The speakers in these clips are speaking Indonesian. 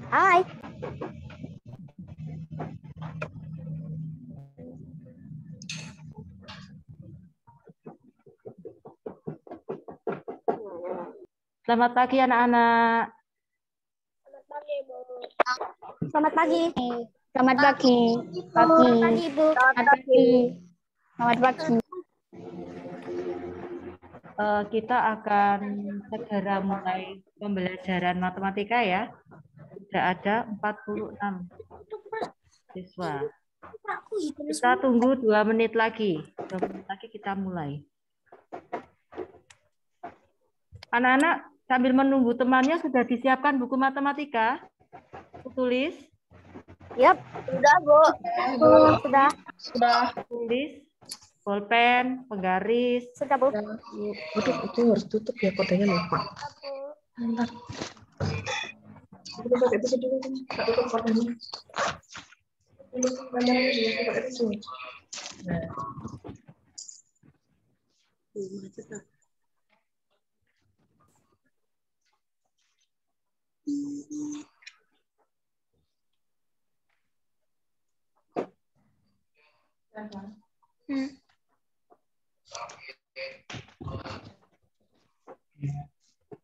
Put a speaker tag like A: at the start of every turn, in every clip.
A: Hai.
B: Selamat pagi anak-anak.
A: Selamat pagi.
C: Selamat pagi.
A: Selamat pagi, Ibu.
C: Selamat pagi. Selamat pagi.
B: Kita akan segera mulai pembelajaran matematika ya. Sudah ada 46 siswa. Kita tunggu 2 menit lagi. 2 menit lagi kita mulai. Anak-anak sambil menunggu temannya sudah disiapkan buku matematika? Tulis?
A: Yap.
C: Sudah, Bu.
A: Sudah.
C: Sudah.
B: Tulis? Bolpen, penggaris.
A: Sudah, Bu.
D: Itu harus tutup ya, kodenya lupa. Bentar. Kita pakai tisu dulu, Kak, tutup kodenya. Tutup kameranya dulu, kita pakai tisu. Nah. Macet lah.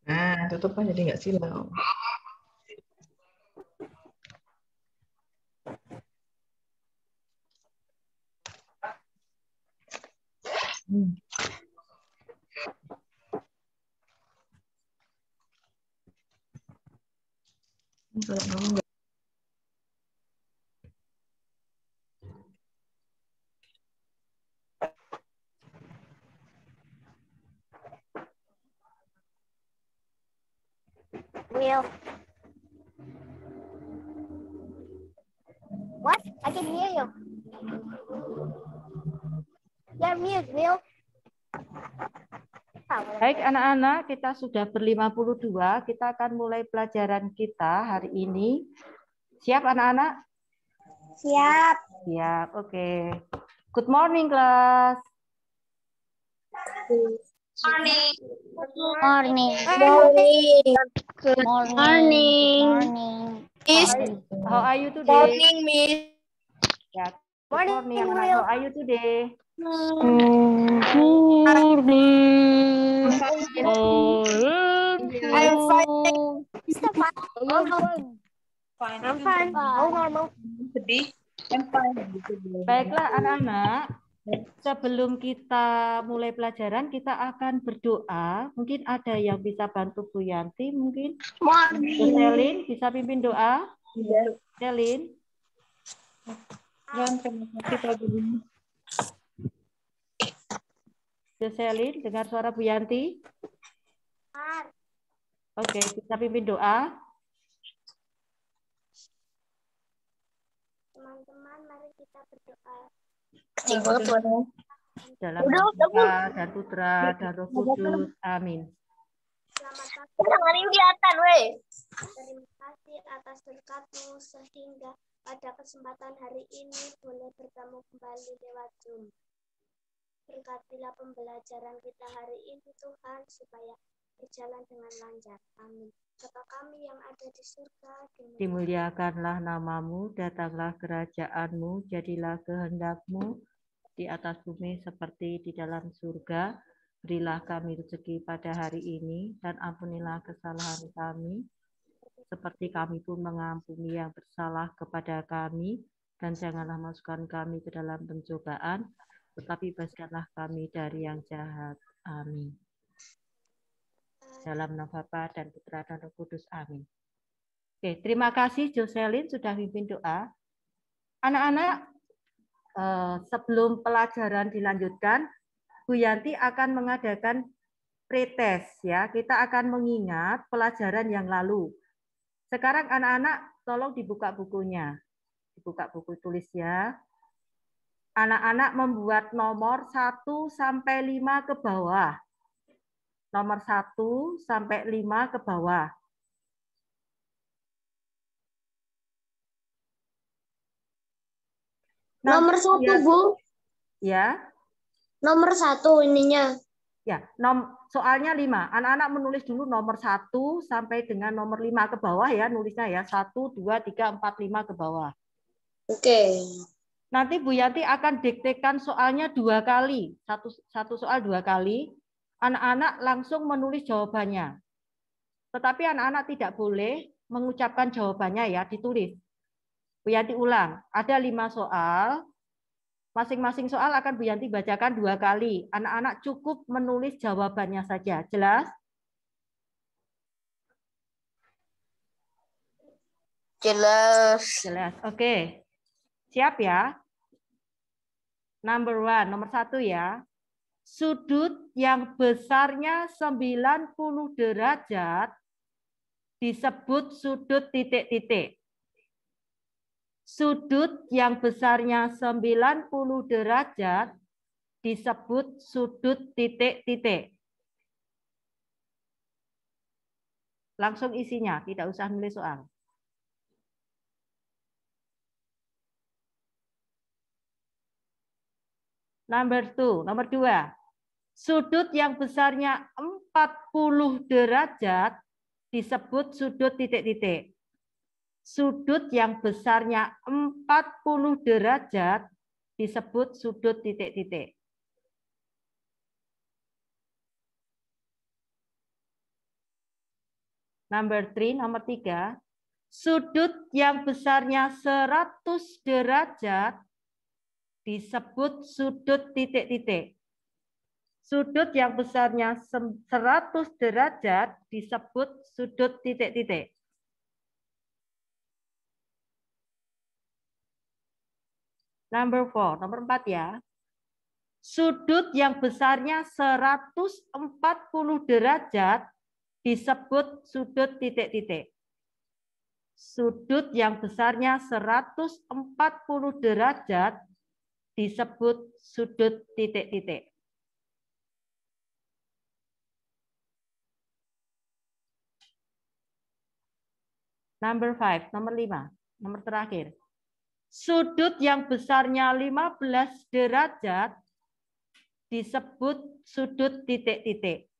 D: Nah, tutup kan jadi nggak silau. Kalau kamu nggak
A: Will. What? I can hear you. You're mute, Will.
B: Baik anak-anak, kita sudah ber-52. Kita akan mulai pelajaran kita hari ini. Siap anak-anak?
A: Siap.
B: Siap, oke. Good morning, class.
C: Morning.
A: Morning.
C: Good
A: Morning.
B: How are you today?
C: Morning, Miss.
B: Ya, good morning anak-anak. How are you today?
C: I'm fine.
A: I'm fine. Oh, normal.
C: Sedih. I'm fine.
B: Baiklah anak-anak, sebelum kita mulai pelajaran, kita akan berdoa. Mungkin ada yang bisa bantu Bu Yanti, mungkin. Selin, bisa pimpin doa? Selin.
D: terima kasih Pak Guru.
B: Selin, dengar suara Bu Yanti? Oke, bisa pimpin doa?
A: Teman-teman, mari kita berdoa.
B: Dalam nama Bapa dan Putra dan Roh Kudus. Amin.
A: Selamat pagi.
C: Tangan ini kelihatan, weh.
A: Terima kasih atas berkat-Mu sehingga pada kesempatan hari ini boleh bertemu kembali lewat Zoom. Berkatilah pembelajaran kita hari ini Tuhan supaya berjalan dengan lancar. Amin. Bapa kami yang ada di surga,
B: Dimuliakanlah namamu, datanglah kerajaanmu, jadilah kehendakmu di atas bumi seperti di dalam surga. Berilah kami rezeki pada hari ini, dan ampunilah kesalahan kami, seperti kami pun mengampuni yang bersalah kepada kami, dan janganlah masukkan kami ke dalam pencobaan, tetapi bebaskanlah kami dari yang jahat. Amin. Dalam nama Bapa dan Putra dan Roh Kudus. Amin. Oke, terima kasih Jocelyn sudah pimpin doa. Anak-anak, sebelum pelajaran dilanjutkan, Bu Yanti akan mengadakan pretest ya. Kita akan mengingat pelajaran yang lalu. Sekarang anak-anak tolong dibuka bukunya. Dibuka buku tulis ya. Anak-anak membuat nomor 1 sampai 5 ke bawah. Nomor 1 sampai 5 ke bawah.
C: Nomor 1, Bu.
B: Ya.
C: Nomor 1 ininya.
B: Ya, soalnya 5. Anak-anak menulis dulu nomor 1 sampai dengan nomor 5 ke bawah ya, nulisnya ya. 1, 2, 3, 4, 5 ke bawah.
C: Oke.
B: Nanti Bu Yanti akan diktekan soalnya 2 kali. Satu soal 2 kali. Anak-anak langsung menulis jawabannya. Tetapi anak-anak tidak boleh mengucapkan jawabannya ya, ditulis. Bu Yanti ulang, ada 5 soal. Masing-masing soal akan Bu Yanti bacakan 2 kali. Anak-anak cukup menulis jawabannya saja. Jelas?
C: Jelas.
B: Jelas. Oke. Siap ya? Number 1, nomor 1 ya. Sudut yang besarnya 90 derajat disebut sudut titik-titik. Sudut yang besarnya 90 derajat disebut sudut titik-titik. Langsung isinya, tidak usah nulis soal. Nomor 2. Sudut yang besarnya 40 derajat disebut sudut titik-titik. Sudut yang besarnya 40 derajat disebut sudut titik-titik. Nomor 3. Sudut yang besarnya 100 derajat disebut sudut titik-titik. Sudut yang besarnya 100 derajat disebut sudut titik-titik. Nomor 4 ya. Sudut yang besarnya 140 derajat disebut sudut titik-titik. Sudut yang besarnya 140 derajat disebut sudut titik-titik. Nomor 5, nomor 5, nomor terakhir. Sudut yang besarnya 15 derajat disebut sudut titik-titik.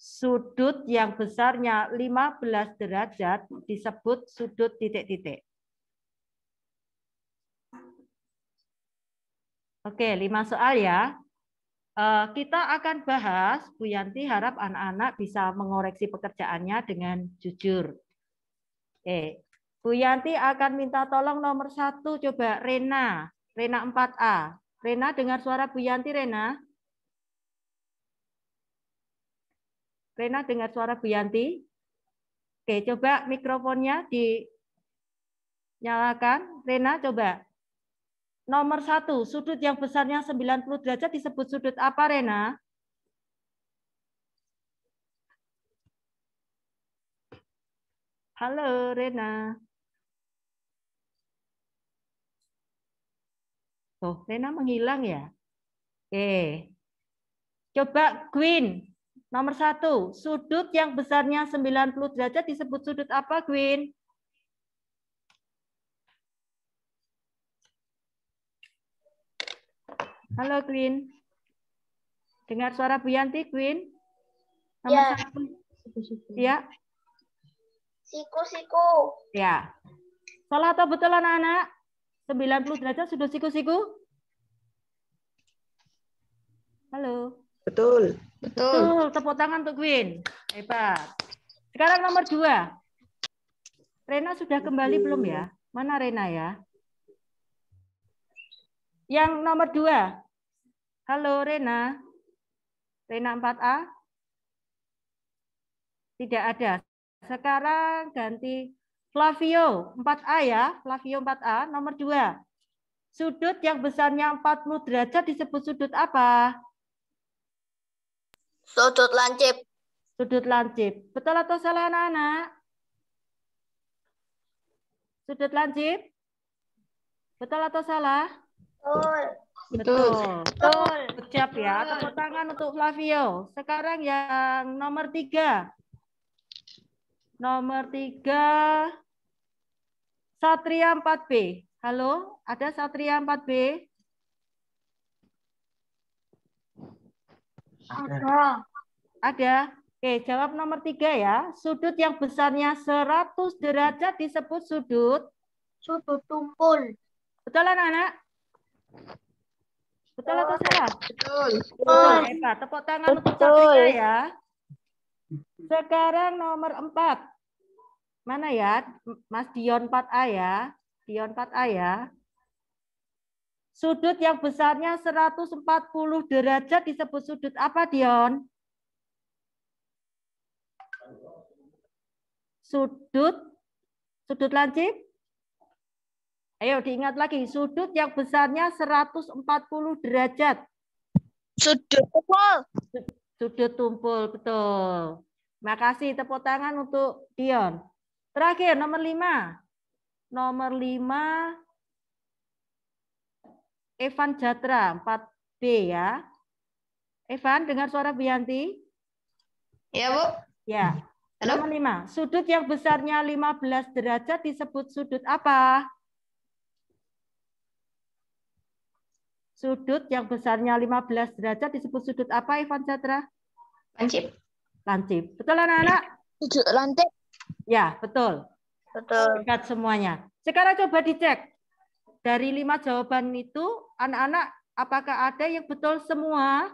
B: Sudut yang besarnya 15 derajat disebut sudut titik-titik. Oke, 5 soal ya. Kita akan bahas, Bu Yanti harap anak-anak bisa mengoreksi pekerjaannya dengan jujur. Bu Yanti akan minta tolong nomor 1, coba Rena 4A. Rena dengar suara Bu Yanti, Rena? Rena dengar suara Bu Yanti? Oke, coba mikrofonnya dinyalakan. Rena coba. Nomor 1, sudut yang besarnya 90 derajat disebut sudut apa, Rena? Halo, Rena. Oh, Rena menghilang ya? Oke. Coba Queen. Nomor 1, sudut yang besarnya 90 derajat disebut sudut apa, Queen? Halo, Queen. Dengar suara Bu Yanti, Queen? Nomor 1. Ya.
A: Siku-siku.
B: Ya. Salah atau betul anak-anak? 90 derajat sudut siku-siku? Halo.
D: Betul.
B: Betul. Tepuk tangan untuk Queen. Hebat. Sekarang nomor 2. Rena sudah kembali belum ya? Mana Rena ya? Yang nomor 2. Halo Rena. Rena 4A? Tidak ada. Sekarang ganti Flavio 4A ya. Flavio 4A. Nomor 2. Sudut yang besarnya 40 derajat disebut sudut apa?
C: Sudut lancip.
B: Sudut lancip. Betul atau salah anak-anak? Sudut lancip? Betul atau salah?
A: Betul.
B: Betul. Siap ya. Tepuk tangan untuk Flavio. Sekarang yang nomor 3. Nomor 3. Satria 4B. Halo, ada Satria 4B?
A: Ada.
B: Ada? Oke, jawab nomor 3 ya. Sudut yang besarnya 100 derajat disebut sudut
A: tumpul.
B: Betul anak-anak? Betul atau salah?
C: Betul.
B: Betul, Eva. Tepuk tangan untuk Satria ya. Sekarang nomor 4. Mana ya? Mas Dion 4A ya. Dion 4A ya. Sudut yang besarnya 140 derajat disebut sudut apa, Dion? Sudut lancip? Ayo diingat lagi, sudut yang besarnya 140 derajat.
C: Sudut tumpul.
B: Sudut tumpul, betul. Makasih, tepuk tangan untuk Dion. Terakhir, nomor 5. Nomor 5, Evan Jatra, 4B ya. Evan, dengar suara Bianti?
C: Ya, Bu.
B: Ya.
C: Halo?
B: Nomor 5, sudut yang besarnya 15 derajat disebut sudut apa? Sudut yang besarnya 15 derajat disebut sudut apa, Evan Jatra?
C: Lancip.
B: Lancip. Betul anak-anak?
C: Sudut lancip.
B: Ya, betul.
C: Betul.
B: Lihat semuanya. Sekarang coba dicek. Dari 5 jawaban itu, anak-anak apakah ada yang betul semua?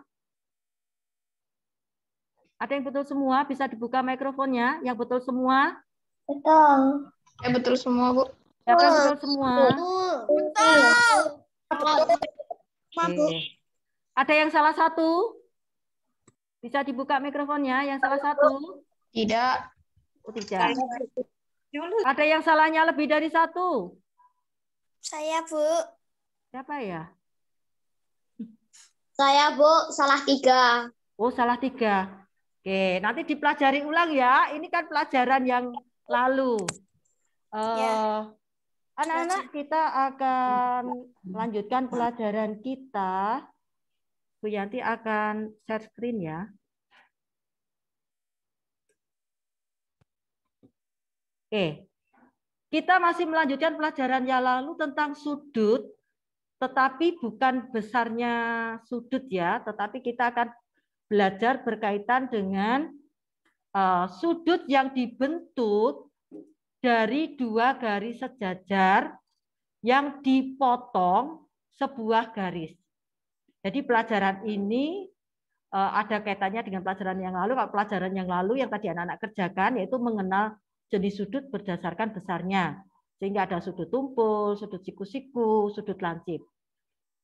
B: Ada yang betul semua? Bisa dibuka mikrofonnya. Yang betul semua?
A: Betul.
C: Ya, betul semua, Bu.
B: Siapa yang betul semua?
A: Betul.
B: Oke. Ada yang salah satu? Bisa dibuka mikrofonnya. Yang salah satu?
C: Tidak.
B: Oh, tidak. Ada yang salahnya lebih dari 1?
A: Saya, Bu.
B: Siapa ya?
A: Saya, Bu, salah 3.
B: Oh, salah 3. Oke, nanti dipelajari ulang ya. Ini kan pelajaran yang lalu. Anak-anak, kita akan lanjutkan pelajaran kita. Bu Yanti akan share screen ya. Oke, kita masih melanjutkan pelajaran yang lalu tentang sudut, tetapi bukan besarnya sudut ya, tetapi kita akan belajar berkaitan dengan sudut yang dibentuk dari 2 garis sejajar yang dipotong sebuah garis. Jadi pelajaran ini ada kaitannya dengan pelajaran yang lalu. Kalau pelajaran yang lalu yang tadi anak-anak kerjakan yaitu mengenal jenis sudut berdasarkan besarnya. Sehingga ada sudut tumpul, sudut siku-siku, sudut lancip.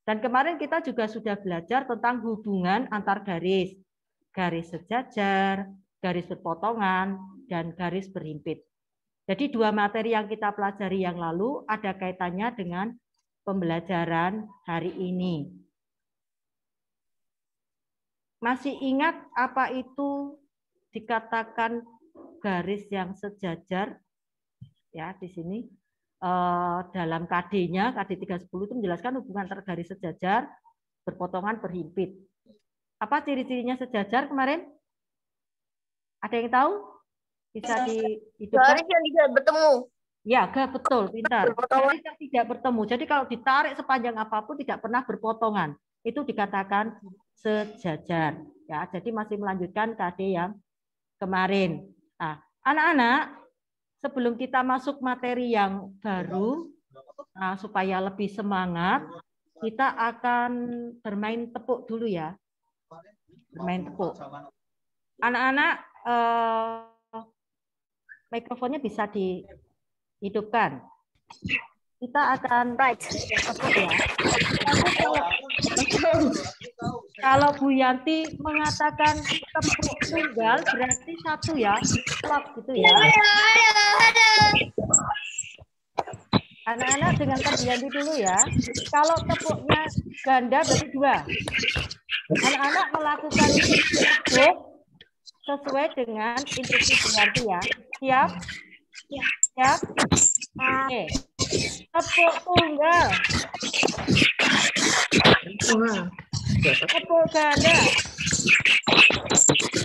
B: Dan kemarin kita juga sudah belajar tentang hubungan antar garis. Garis sejajar, garis berpotongan, dan garis berhimpit. Jadi 2 materi yang kita pelajari yang lalu ada kaitannya dengan pembelajaran hari ini. Masih ingat apa itu dikatakan garis yang sejajar? Ya, di sini dalam KD-nya, KD 310 itu menjelaskan hubungan antara garis sejajar, berpotongan, berhimpit. Apa ciri-cirinya sejajar kemarin? Ada yang tahu? Bisa dihidupkan?
C: Garis yang tidak bertemu.
B: Ya, betul, pintar. Garis yang tidak bertemu. Jadi kalau ditarik sepanjang apapun tidak pernah berpotongan. Itu dikatakan sejajar. Ya, jadi masih melanjutkan KD yang kemarin. Nah, anak-anak, sebelum kita masuk materi yang baru, supaya lebih semangat, kita akan bermain tepuk dulu ya. Bermain tepuk. Anak-anak, mikrofonnya bisa dihidupkan. Kita akan tepuk ya. Kalau Bu Yanti mengatakan tepuk tunggal berarti 1 ya, klop gitu ya. Anak-anak dengarkan Bu Yanti dulu ya. Kalau tepuknya ganda berarti 2. Anak-anak melakukan tepuk sesuai dengan instruksi Bu Yanti ya. Siap? Siap? Oke. Tepuk tunggal. Tepuk ganda.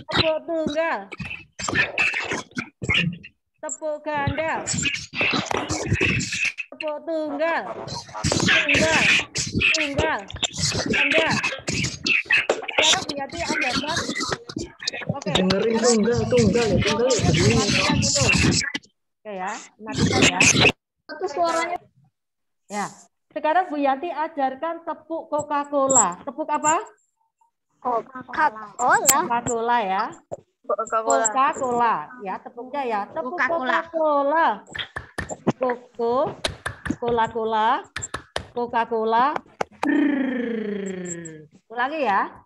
B: Tepuk tunggal. Tepuk ganda. Tepuk tunggal. Tunggal. Tunggal. Ganda. Sekarang berarti ada kan?
D: Dengerin tunggal ya berdiri.
B: Oke ya, matikan ya.
C: Itu suaranya.
B: Ya, sekarang Bu Yanti ajarkan tepuk Coca-Cola. Tepuk apa?
C: Coca-Cola.
B: Coca-Cola ya. Coca-Cola. Ya, tepuknya ya. Tepuk Coca-Cola. Coca-Cola. Coca-Cola. Ulangi ya.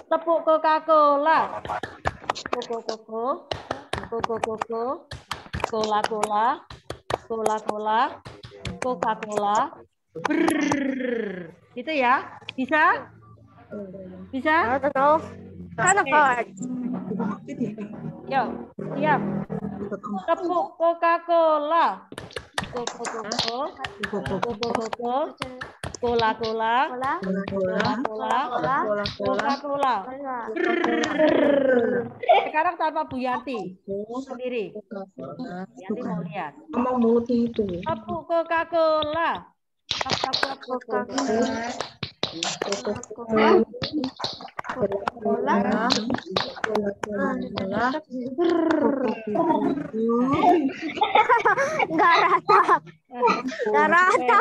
B: Tepuk Coca-Cola. Coca-Cola. Coca-Cola. Gitu ya. Bisa? Bisa? Yuk, siap. Tepuk Coca-Cola. Coca-Cola. Sekarang tanpa Bu Yanti sendiri. Yanti mau lihat.
D: Ngomong mulutnya itu.
B: Tepuk Coca-Cola.
C: Nggak rata.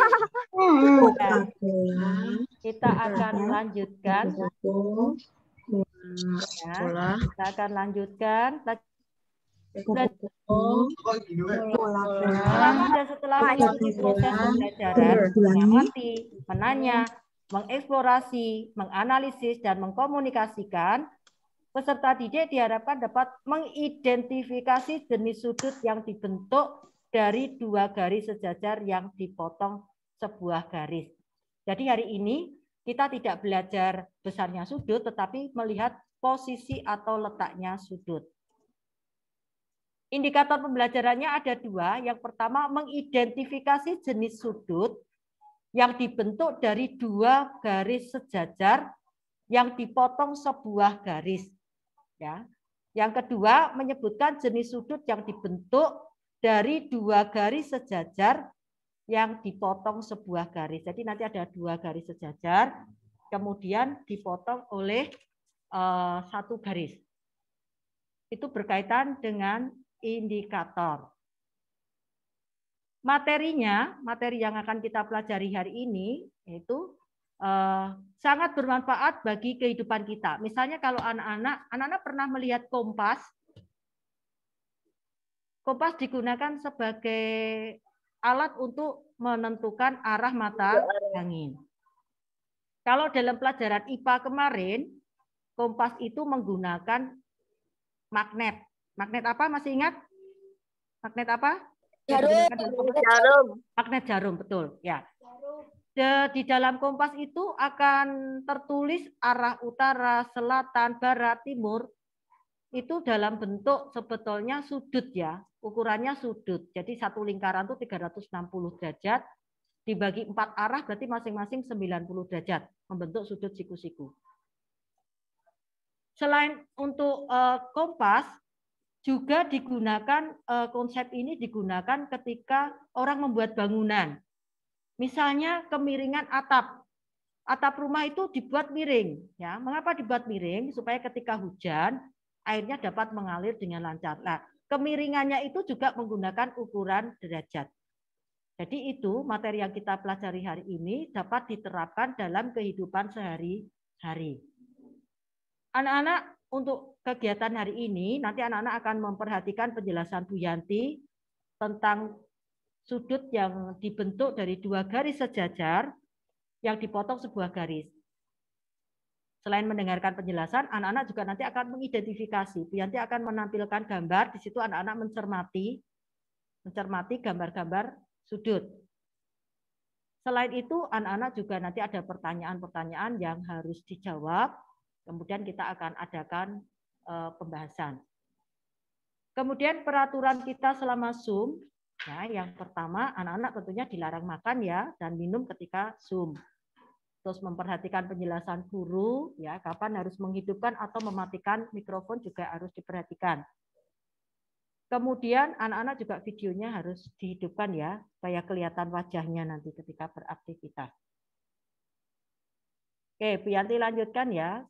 B: Kita akan lanjutkan. Ya, kita akan lanjutkan. Selama dan setelah mengikuti proses pembelajaran, mengamati, menanya, mengeksplorasi, menganalisis, dan mengkomunikasikan, peserta didik diharapkan dapat mengidentifikasi jenis sudut yang dibentuk dari dua garis sejajar yang dipotong sebuah garis. Jadi hari ini kita tidak belajar besarnya sudut, tetapi melihat posisi atau letaknya sudut. Indikator pembelajarannya ada dua. Yang pertama, mengidentifikasi jenis sudut yang dibentuk dari dua garis sejajar yang dipotong sebuah garis. Ya. Yang kedua, menyebutkan jenis sudut yang dibentuk dari dua garis sejajar yang dipotong sebuah garis. Jadi nanti ada dua garis sejajar, kemudian dipotong oleh satu garis. Itu berkaitan dengan indikator. Materi yang akan kita pelajari hari ini itu sangat bermanfaat bagi kehidupan kita. Misalnya kalau anak-anak pernah melihat kompas. Kompas digunakan sebagai alat untuk menentukan arah mata angin. Kalau dalam pelajaran IPA kemarin, kompas itu menggunakan magnet. Magnet apa? Masih ingat? Magnet apa?
C: Jarum.
B: Magnet jarum, betul. Ya. Di dalam kompas itu akan tertulis arah utara, selatan, barat, timur. Itu dalam bentuk sebetulnya sudut ya. Ukurannya sudut. Jadi satu lingkaran itu 360 derajat. Dibagi 4 arah berarti masing-masing 90 derajat. Membentuk sudut siku-siku. Selain untuk kompas, juga digunakan konsep ini digunakan ketika orang membuat bangunan. Misalnya kemiringan atap. Atap rumah itu dibuat miring, ya. Mengapa dibuat miring? Supaya ketika hujan airnya dapat mengalir dengan lancar. Nah, kemiringannya itu juga menggunakan ukuran derajat. Jadi itu materi yang kita pelajari hari ini dapat diterapkan dalam kehidupan sehari-hari. Anak-anak, untuk kegiatan hari ini, nanti anak-anak akan memperhatikan penjelasan Bu Yanti tentang sudut yang dibentuk dari dua garis sejajar yang dipotong sebuah garis. Selain mendengarkan penjelasan, anak-anak juga nanti akan mengidentifikasi. Bu Yanti akan menampilkan gambar, di situ anak-anak mencermati gambar-gambar sudut. Selain itu, anak-anak juga nanti ada pertanyaan-pertanyaan yang harus dijawab. Kemudian kita akan adakan pembahasan. Kemudian peraturan kita selama Zoom, ya, yang pertama anak-anak tentunya dilarang makan ya dan minum ketika Zoom. Terus memperhatikan penjelasan guru, ya, kapan harus menghidupkan atau mematikan mikrofon juga harus diperhatikan. Kemudian anak-anak juga videonya harus dihidupkan ya, supaya kelihatan wajahnya nanti ketika beraktivitas. Oke, Bu Yanti lanjutkan ya.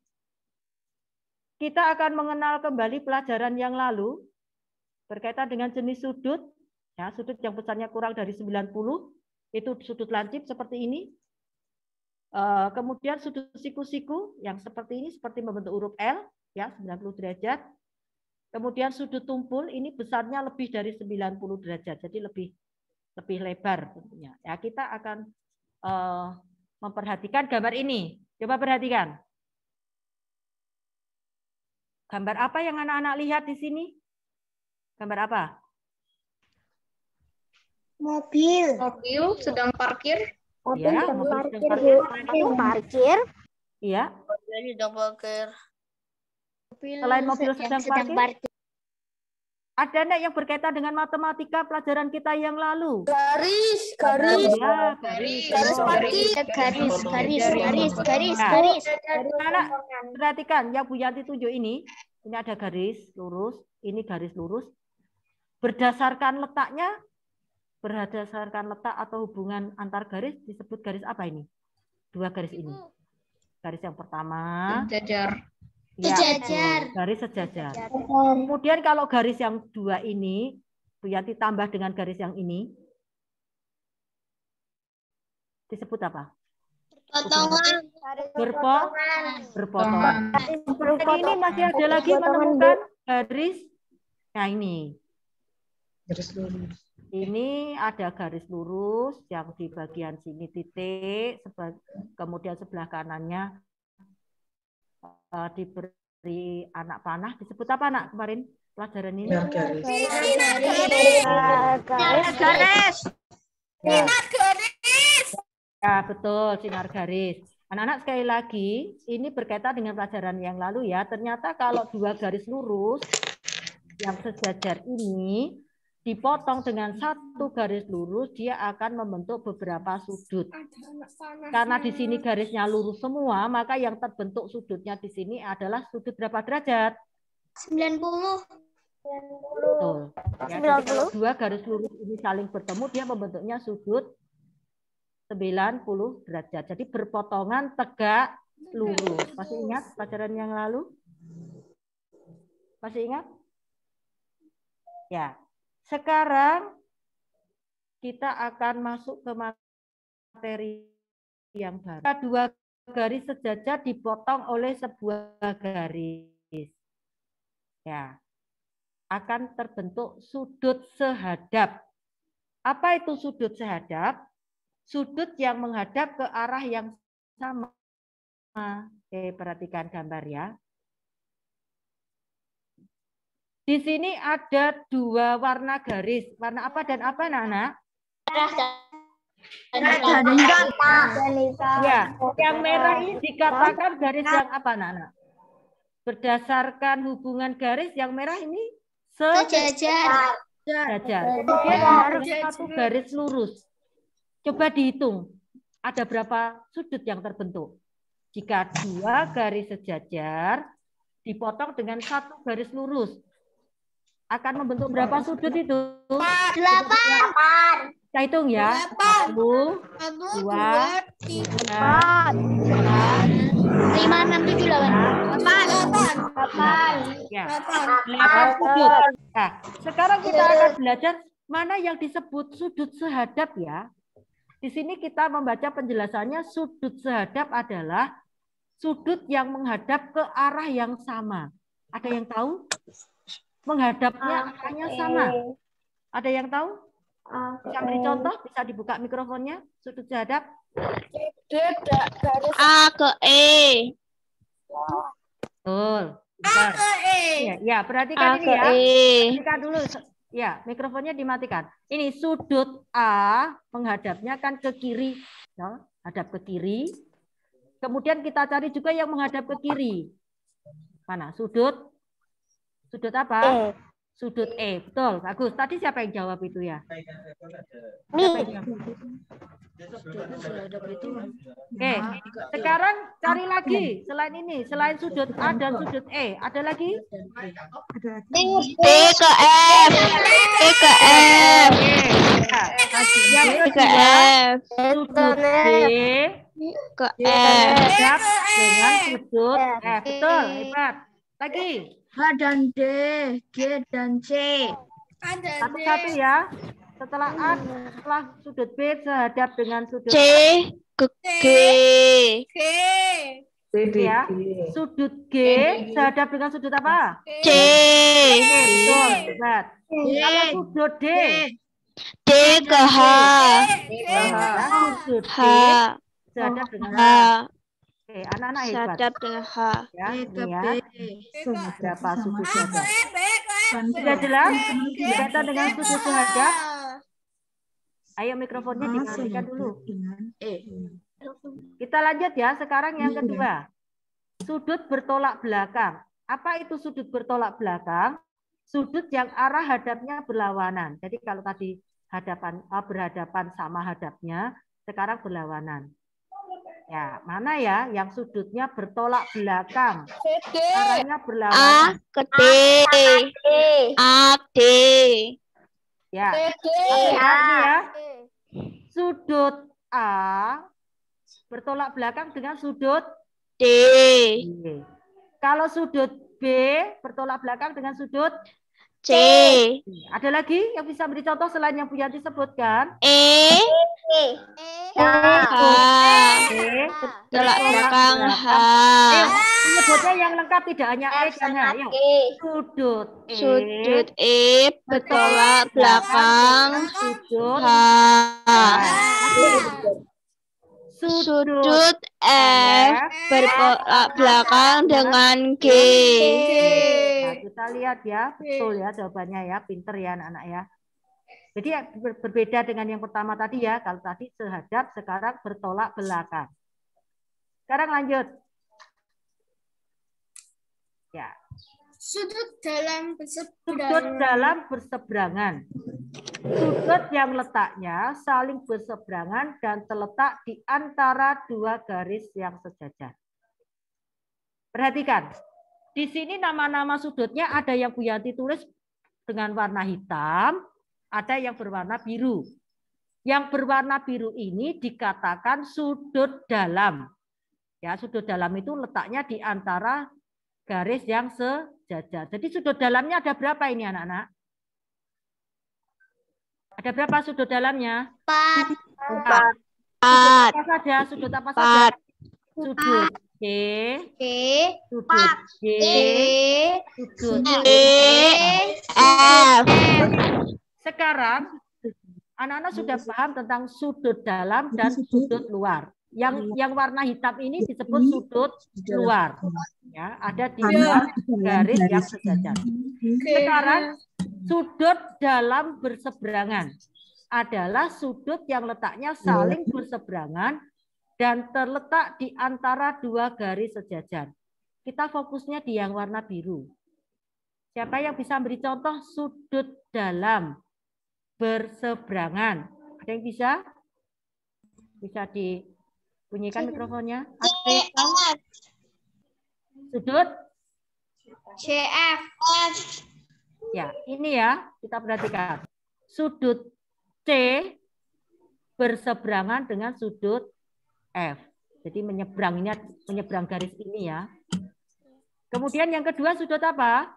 B: kita akan mengenal kembali pelajaran yang lalu berkaitan dengan jenis sudut. Ya, sudut yang besarnya kurang dari 90 itu sudut lancip seperti ini. Kemudian sudut siku-siku yang seperti ini, seperti membentuk huruf L, ya 90 derajat. Kemudian sudut tumpul ini besarnya lebih dari 90 derajat, jadi lebih lebar tentunya. Ya, kita akan memperhatikan gambar ini. Coba perhatikan. Gambar apa yang anak-anak lihat di sini? Gambar apa?
C: Mobil.
D: Mobil sedang parkir.
C: Mobil
B: Ya,
C: sedang
B: mobil
C: parkir,
B: sedang
C: Bu.
B: parkir.
C: Parkir.
B: Iya.
C: Mobil sedang parkir.
B: Selain mobil sedang parkir, ada enggak yang berkaitan dengan matematika pelajaran kita yang lalu?
C: Garis.
B: Ya, garis. Anak, perhatikan yang Bu Yanti tunjuk ini ada garis lurus, ini garis lurus. Berdasarkan letak atau hubungan antar garis disebut garis apa ini? Dua garis ini. Garis yang pertama.
D: Sejajar.
B: Ya, garis sejajar. Kemudian kalau garis yang dua ini, Bu Yanti tambah dengan garis yang ini, disebut apa? Berpotongan. Ini masih ada lagi menemukan garis. Nah ini.
D: Garis lurus.
B: Ini ada garis lurus yang di bagian sini titik, kemudian sebelah kanannya diberi anak panah. Disebut apa anak kemarin pelajaran ini?
D: Garis.
B: Ya, betul, sinar garis. Anak-anak sekali lagi, ini berkaitan dengan pelajaran yang lalu ya. Ternyata kalau dua garis lurus yang sejajar ini dipotong dengan satu garis lurus, dia akan membentuk beberapa sudut. Karena di sini garisnya lurus semua, maka yang terbentuk sudutnya di sini adalah sudut berapa derajat?
A: 90.
B: Betul. Ya, jadi kalau dua garis lurus ini saling bertemu, dia membentuknya sudut 90 derajat. Jadi berpotongan tegak lurus. Masih ingat pelajaran yang lalu? Masih ingat? Ya. Sekarang kita akan masuk ke materi yang baru. Dua garis sejajar dipotong oleh sebuah garis. Ya. Akan terbentuk sudut sehadap. Apa itu sudut sehadap? Sudut yang menghadap ke arah yang sama. Oke, perhatikan gambar ya. Di sini ada dua warna garis. Warna apa dan apa, anak-anak? Ya, yang merah ini dikatakan garis yang apa, anak-anak? Berdasarkan hubungan garis, yang merah ini sejajar. Kemudian ada satu garis lurus. Coba dihitung, ada berapa sudut yang terbentuk? Jika dua garis sejajar dipotong dengan satu garis lurus, akan membentuk berapa sudut itu?
A: 8.
B: Kita hitung ya. 1, 2, 3, 4, 5,
A: 6, 7, 8.
B: Ya, 8 sudut. Nah, sekarang kita akan belajar mana yang disebut sudut sehadap ya. Di sini kita membaca penjelasannya, sudut sehadap adalah sudut yang menghadap ke arah yang sama. Ada yang tahu? Menghadapnya arahnya sama. Ada yang tahu? Bisa beri contoh? Bisa dibuka mikrofonnya? Sudut sehadap?
C: A ke E.
B: Betul. Ya, perhatikan ini ya. Perhatikan dulu. Ya, mikrofonnya dimatikan. Ini sudut A menghadapnya kan ke kiri. Ya, hadap ke kiri. Kemudian kita cari juga yang menghadap ke kiri. Mana? Sudut apa? Sudut E. Betul, bagus. Tadi siapa yang jawab itu ya? Oke, sekarang cari lagi. Selain ini, selain sudut A dan sudut E, ada lagi?
C: E ke F. E ke F.
B: Yang kedua, sudut B
C: ke F.
B: menghadap dengan sudut F. Betul, hebat. Lagi.
C: H dan D, G dan C.
B: Satu-satu ya. Setelah A, setelah sudut B sehadap dengan sudut
C: C ke G.
B: ya. Sudut G sehadap dengan sudut apa?
C: C.
B: Betul, hebat. Kalau sudut D
C: D ke H.
B: sudut
C: H.
B: D sehadap dengan
C: H.
B: Oke, anak-anak hebat.
C: Sehadap dengan H.
B: Ya, ini ya. Berapa sudut sehadap? Sudah jelas? Berkaitan dengan sudut sehadap? Ayo mikrofonnya dimatikan dulu. Kita lanjut ya. Sekarang yang kedua. Sudut bertolak belakang. Apa itu sudut bertolak belakang? Sudut yang arah hadapnya berlawanan. Jadi kalau tadi berhadapan sama hadapnya, sekarang berlawanan. Ya, mana ya yang sudutnya bertolak belakang? Arahnya
C: A
B: berlawanan.
C: ke D. A D.
B: Ya, ini ya. Sudut A bertolak belakang dengan sudut
C: D.
B: B. Kalau sudut B bertolak belakang dengan sudut
C: C.
B: Ada lagi yang bisa beri contoh selain yang Bu Yanti sebutkan?
C: E. H. Tolak belakang H.
B: Menyebutnya yang lengkap tidak hanya E dan H. Yuk. Sudut
C: E bertolak belakang
B: sudut
C: H. Sudut F bertolak belakang dengan G.
B: Nah, kita lihat ya, betul ya jawabannya ya, pinter ya anak-anak ya. Jadi ya, berbeda dengan yang pertama tadi ya, kalau tadi sehadap, sekarang bertolak belakang. Sekarang lanjut. Ya.
A: Sudut dalam
B: Sudut dalam berseberangan. Sudut yang letaknya saling berseberangan dan terletak di antara dua garis yang sejajar. Perhatikan. Di sini nama-nama sudutnya ada yang Bu Yanti tulis dengan warna hitam, ada yang berwarna biru. Yang berwarna biru ini dikatakan sudut dalam. Ya, sudut dalam itu letaknya di antara garis yang sejajar. Jadi sudut dalamnya ada berapa ini anak-anak? Ada berapa sudut dalamnya? 4. Apa saja? Sudut apa saja? Sudut C, sudut G, sudut
C: F.
B: Sekarang anak-anak sudah paham tentang sudut dalam dan sudut luar. Yang warna hitam ini disebut sudut luar. Ya, ada di luar garis yang sejajar. Sekarang sudut dalam berseberangan adalah sudut yang letaknya saling berseberangan dan terletak di antara dua garis sejajar. Kita fokusnya di yang warna biru. Siapa yang bisa beri contoh sudut dalam berseberangan? Ada yang bisa? Bisa dibunyikan mikrofonnya. Sudut
A: CF.
B: ya, ini ya, kita perhatikan. Sudut C berseberangan dengan sudut F. Jadi menyeberang garis ini ya. Kemudian yang kedua sudut apa?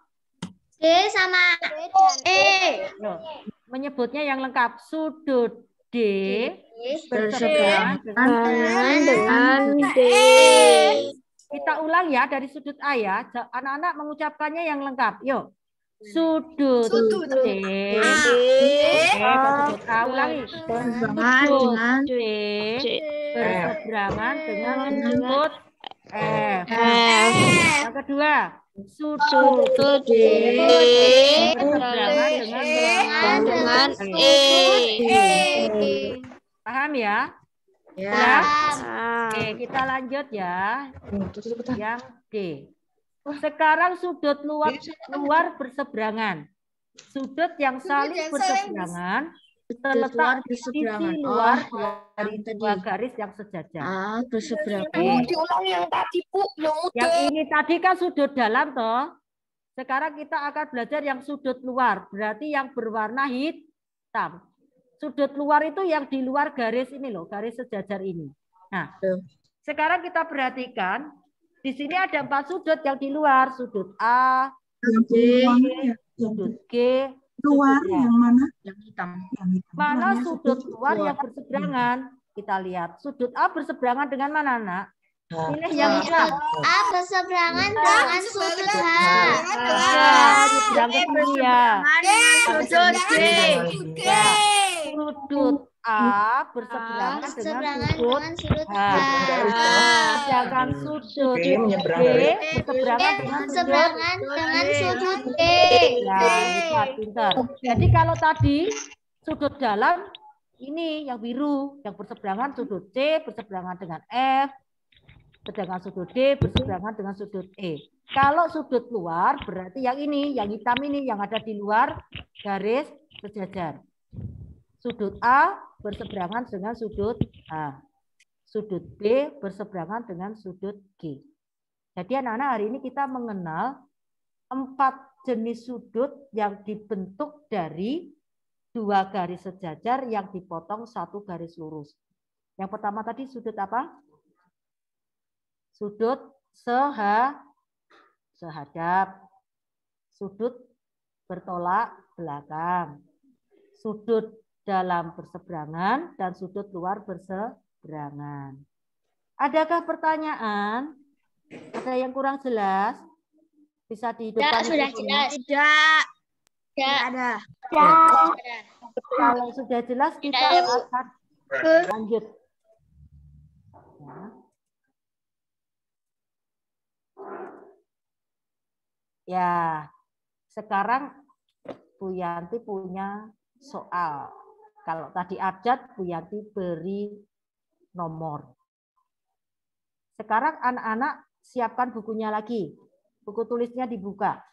A: D sama E.
B: Menyebutnya yang lengkap. Sudut D berseberangan
C: dengan D.
B: Kita ulang ya dari sudut A ya. Anak-anak mengucapkannya yang lengkap. Yuk. Sudut D. A ulangi. Sudut D berseberangan dengan sudut F. Yang kedua. Sudut D berseberangan dengan E. Paham ya? Ya. Oke, kita lanjut ya. Yang D. Sekarang sudut luar berseberangan. Sudut yang saling berseberangan terletak di sisi luar dari dua garis yang sejajar.
C: Berseberangan.
A: Diulang yang tadi, Bu.
B: Yang ini tadi kan sudut dalam toh. Sekarang kita akan belajar yang sudut luar, berarti yang berwarna hitam. Sudut luar itu yang di luar garis ini loh, garis sejajar ini. Nah, sekarang kita perhatikan Di sini ada 4 sudut yang di luar. Sudut A,
D: Yang
B: sudut G,
D: luar
B: sudut H.
D: yang mana?
E: Yang hitam.
D: Yang hitam.
B: Mana
D: Namanya
B: sudut luar
E: luar.
B: yang berseberangan? Kita lihat. Sudut A berseberangan dengan mana, Nak?
D: H.
B: Pilih yang hitam.
A: A berseberangan dengan sudut H.
B: Yang ke sini ya.
E: Sudut D.
B: Ya. Sudut A berseberangan dengan
A: Berseberangan
B: sudut
A: dengan sudut
B: H.
A: H.
B: Sedangkan sudut
D: B menyeberang
B: B
D: dari
B: berseberangan dengan sudut
A: Berseberangan dengan sudut D.
B: ya, lihat pintar. Jadi kalau tadi sudut dalam ini yang biru, yang berseberangan sudut C berseberangan dengan F, sedangkan sudut D berseberangan dengan sudut E. Kalau sudut luar berarti yang ini, yang hitam ini yang ada di luar garis sejajar. Sudut A berseberangan dengan sudut H. Sudut B berseberangan dengan sudut G. Jadi anak-anak hari ini kita mengenal 4 jenis sudut yang dibentuk dari 2 garis sejajar yang dipotong 1 garis lurus. Yang pertama tadi sudut apa? Sudut sehadap. Sudut bertolak belakang. Sudut dalam berseberangan dan sudut luar berseberangan. Adakah pertanyaan? Ada yang kurang jelas? Bisa dihidupkan.
A: Sudah jelas.
E: Tidak.
A: Tidak
E: ada.
B: Kalau sudah jelas kita akan lanjut. Ya, sekarang Bu Yanti punya soal. Kalau tadi abjad, Bu Yanti beri nomor. Sekarang anak-anak siapkan bukunya lagi. Buku tulisnya dibuka.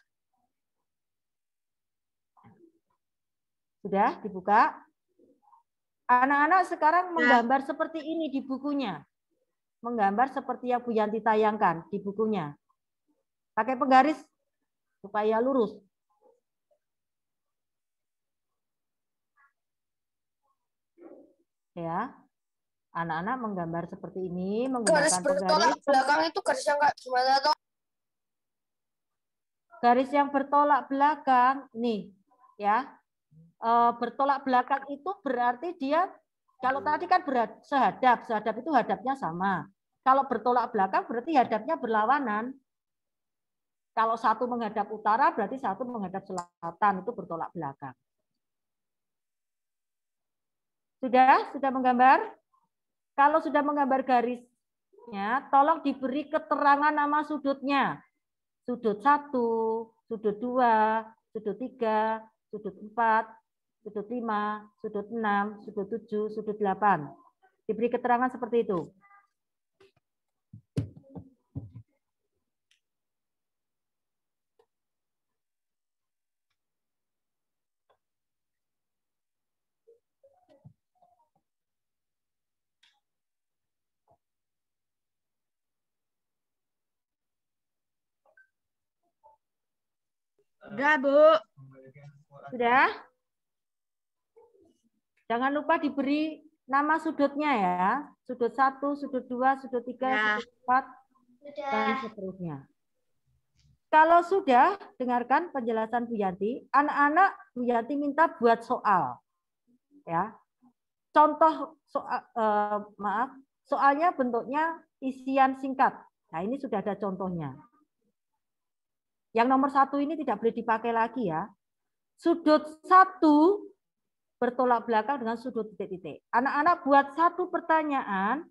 B: Sudah dibuka? Anak-anak sekarang menggambar seperti ini di bukunya. Menggambar seperti yang Bu Yanti tayangkan di bukunya. Pakai penggaris supaya lurus. Ya, anak-anak menggambar seperti ini menggunakan
E: Garis bertolak belakang itu garis yang kayak gimana toh?
B: Garis yang bertolak belakang, nih, ya, bertolak belakang itu berarti dia kalau tadi kan sehadap itu hadapnya sama. Kalau bertolak belakang berarti hadapnya berlawanan. Kalau satu menghadap utara berarti satu menghadap selatan, itu bertolak belakang. Sudah menggambar? Kalau sudah menggambar garisnya, tolong diberi keterangan nama sudutnya. Sudut 1, sudut 2, sudut 3, sudut 4, sudut 5, sudut 6, sudut 7, sudut 8. Diberi keterangan seperti itu.
E: Udah, Bu.
B: Sudah? Jangan lupa diberi nama sudutnya ya. Sudut 1, sudut 2, sudut 3, sudut 4, dan seterusnya. Kalau sudah, dengarkan penjelasan Bu Yanti. Anak-anak, Bu Yanti minta buat soal. Ya. Contoh soal, soalnya bentuknya isian singkat. Nah, ini sudah ada contohnya. Yang nomor 1 ini tidak boleh dipakai lagi ya. Sudut 1 bertolak belakang dengan sudut titik-titik. Anak-anak buat 1 pertanyaan,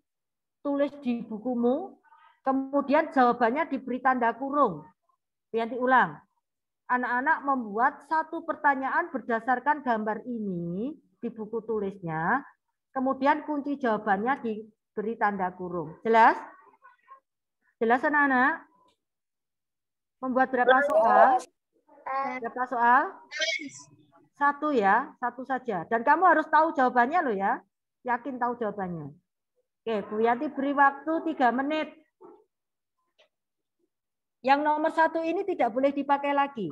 B: tulis di bukumu, kemudian jawabannya diberi tanda kurung. Yanti ulang. Anak-anak membuat 1 pertanyaan berdasarkan gambar ini di buku tulisnya, kemudian kunci jawabannya diberi tanda kurung. Jelas? Jelas anak-anak? Membuat berapa soal? Berapa soal? 1 ya, 1 saja. Dan kamu harus tahu jawabannya loh ya. Yakin tahu jawabannya. Oke, Bu Yanti beri waktu 3 menit. Yang nomor 1 ini tidak boleh dipakai lagi.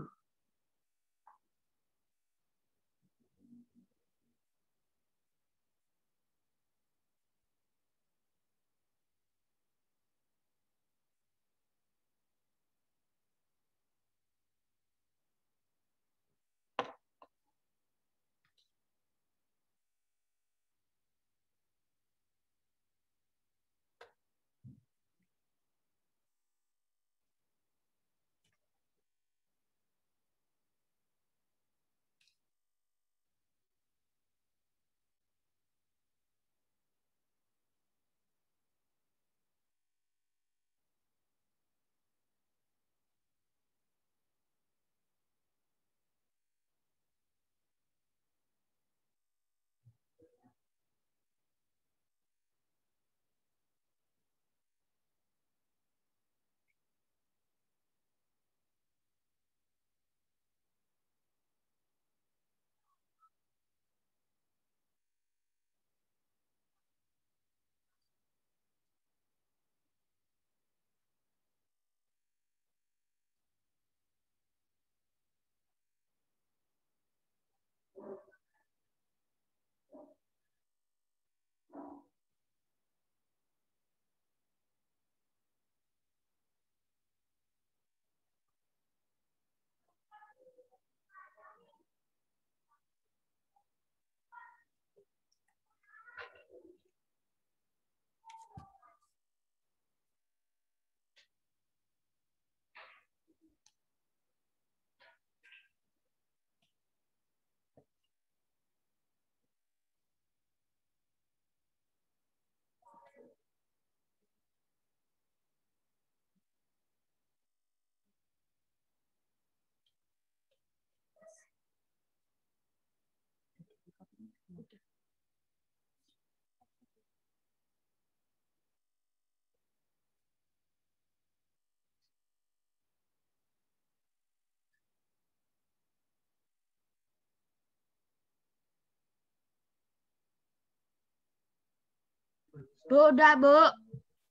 C: Bu, udah, Bu.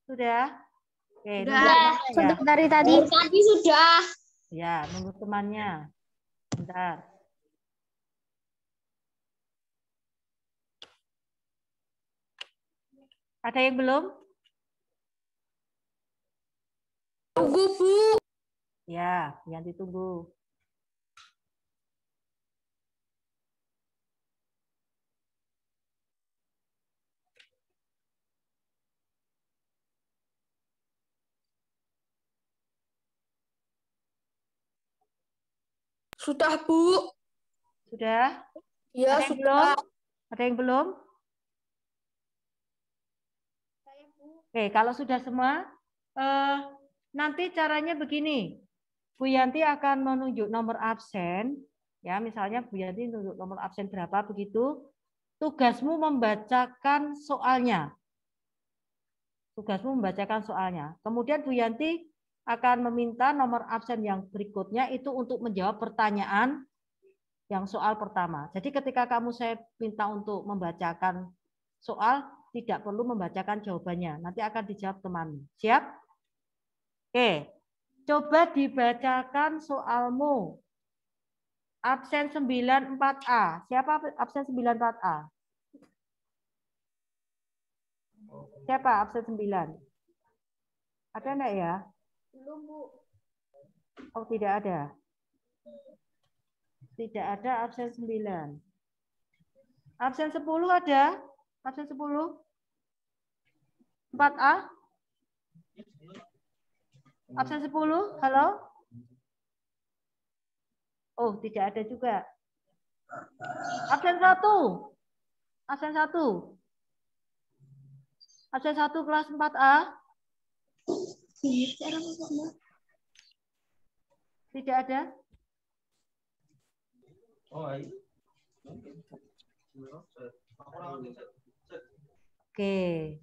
B: Sudah? Oke,
C: Sudah.
B: nunggu temannya ya.
C: Sudah dari tadi.
E: Tadi sudah.
B: Ya, nunggu temannya. Bentar. Ada yang belum?
E: Tunggu, Bu.
B: Ya, yang ditunggu.
E: Sudah, Bu.
B: Sudah?
E: Ya,
B: Ada yang
E: sudah.
B: belum? Ada yang belum? Oke, kalau sudah semua, nanti caranya begini. Bu Yanti akan menunjuk nomor absen. Ya, misalnya Bu Yanti menunjuk nomor absen berapa begitu. Tugasmu membacakan soalnya. Tugasmu membacakan soalnya. Kemudian Bu Yanti akan meminta nomor absen yang berikutnya itu untuk menjawab pertanyaan yang soal pertama. Jadi ketika saya minta untuk membacakan soal, tidak perlu membacakan jawabannya. Nanti akan dijawab teman. Siap? Oke. Coba dibacakan soalmu. Absen 94A. Siapa absen 94A? Siapa absen 9? Ada enggak ya?
A: Belum, Bu.
B: Oh, tidak ada. Tidak ada absen 9. Absen 10 ada? Absen 10? 4A? Absen 10? Halo? Oh, tidak ada juga. Absen 1? Absen 1? Absen 1 kelas 4A? Tidak ada? Oke.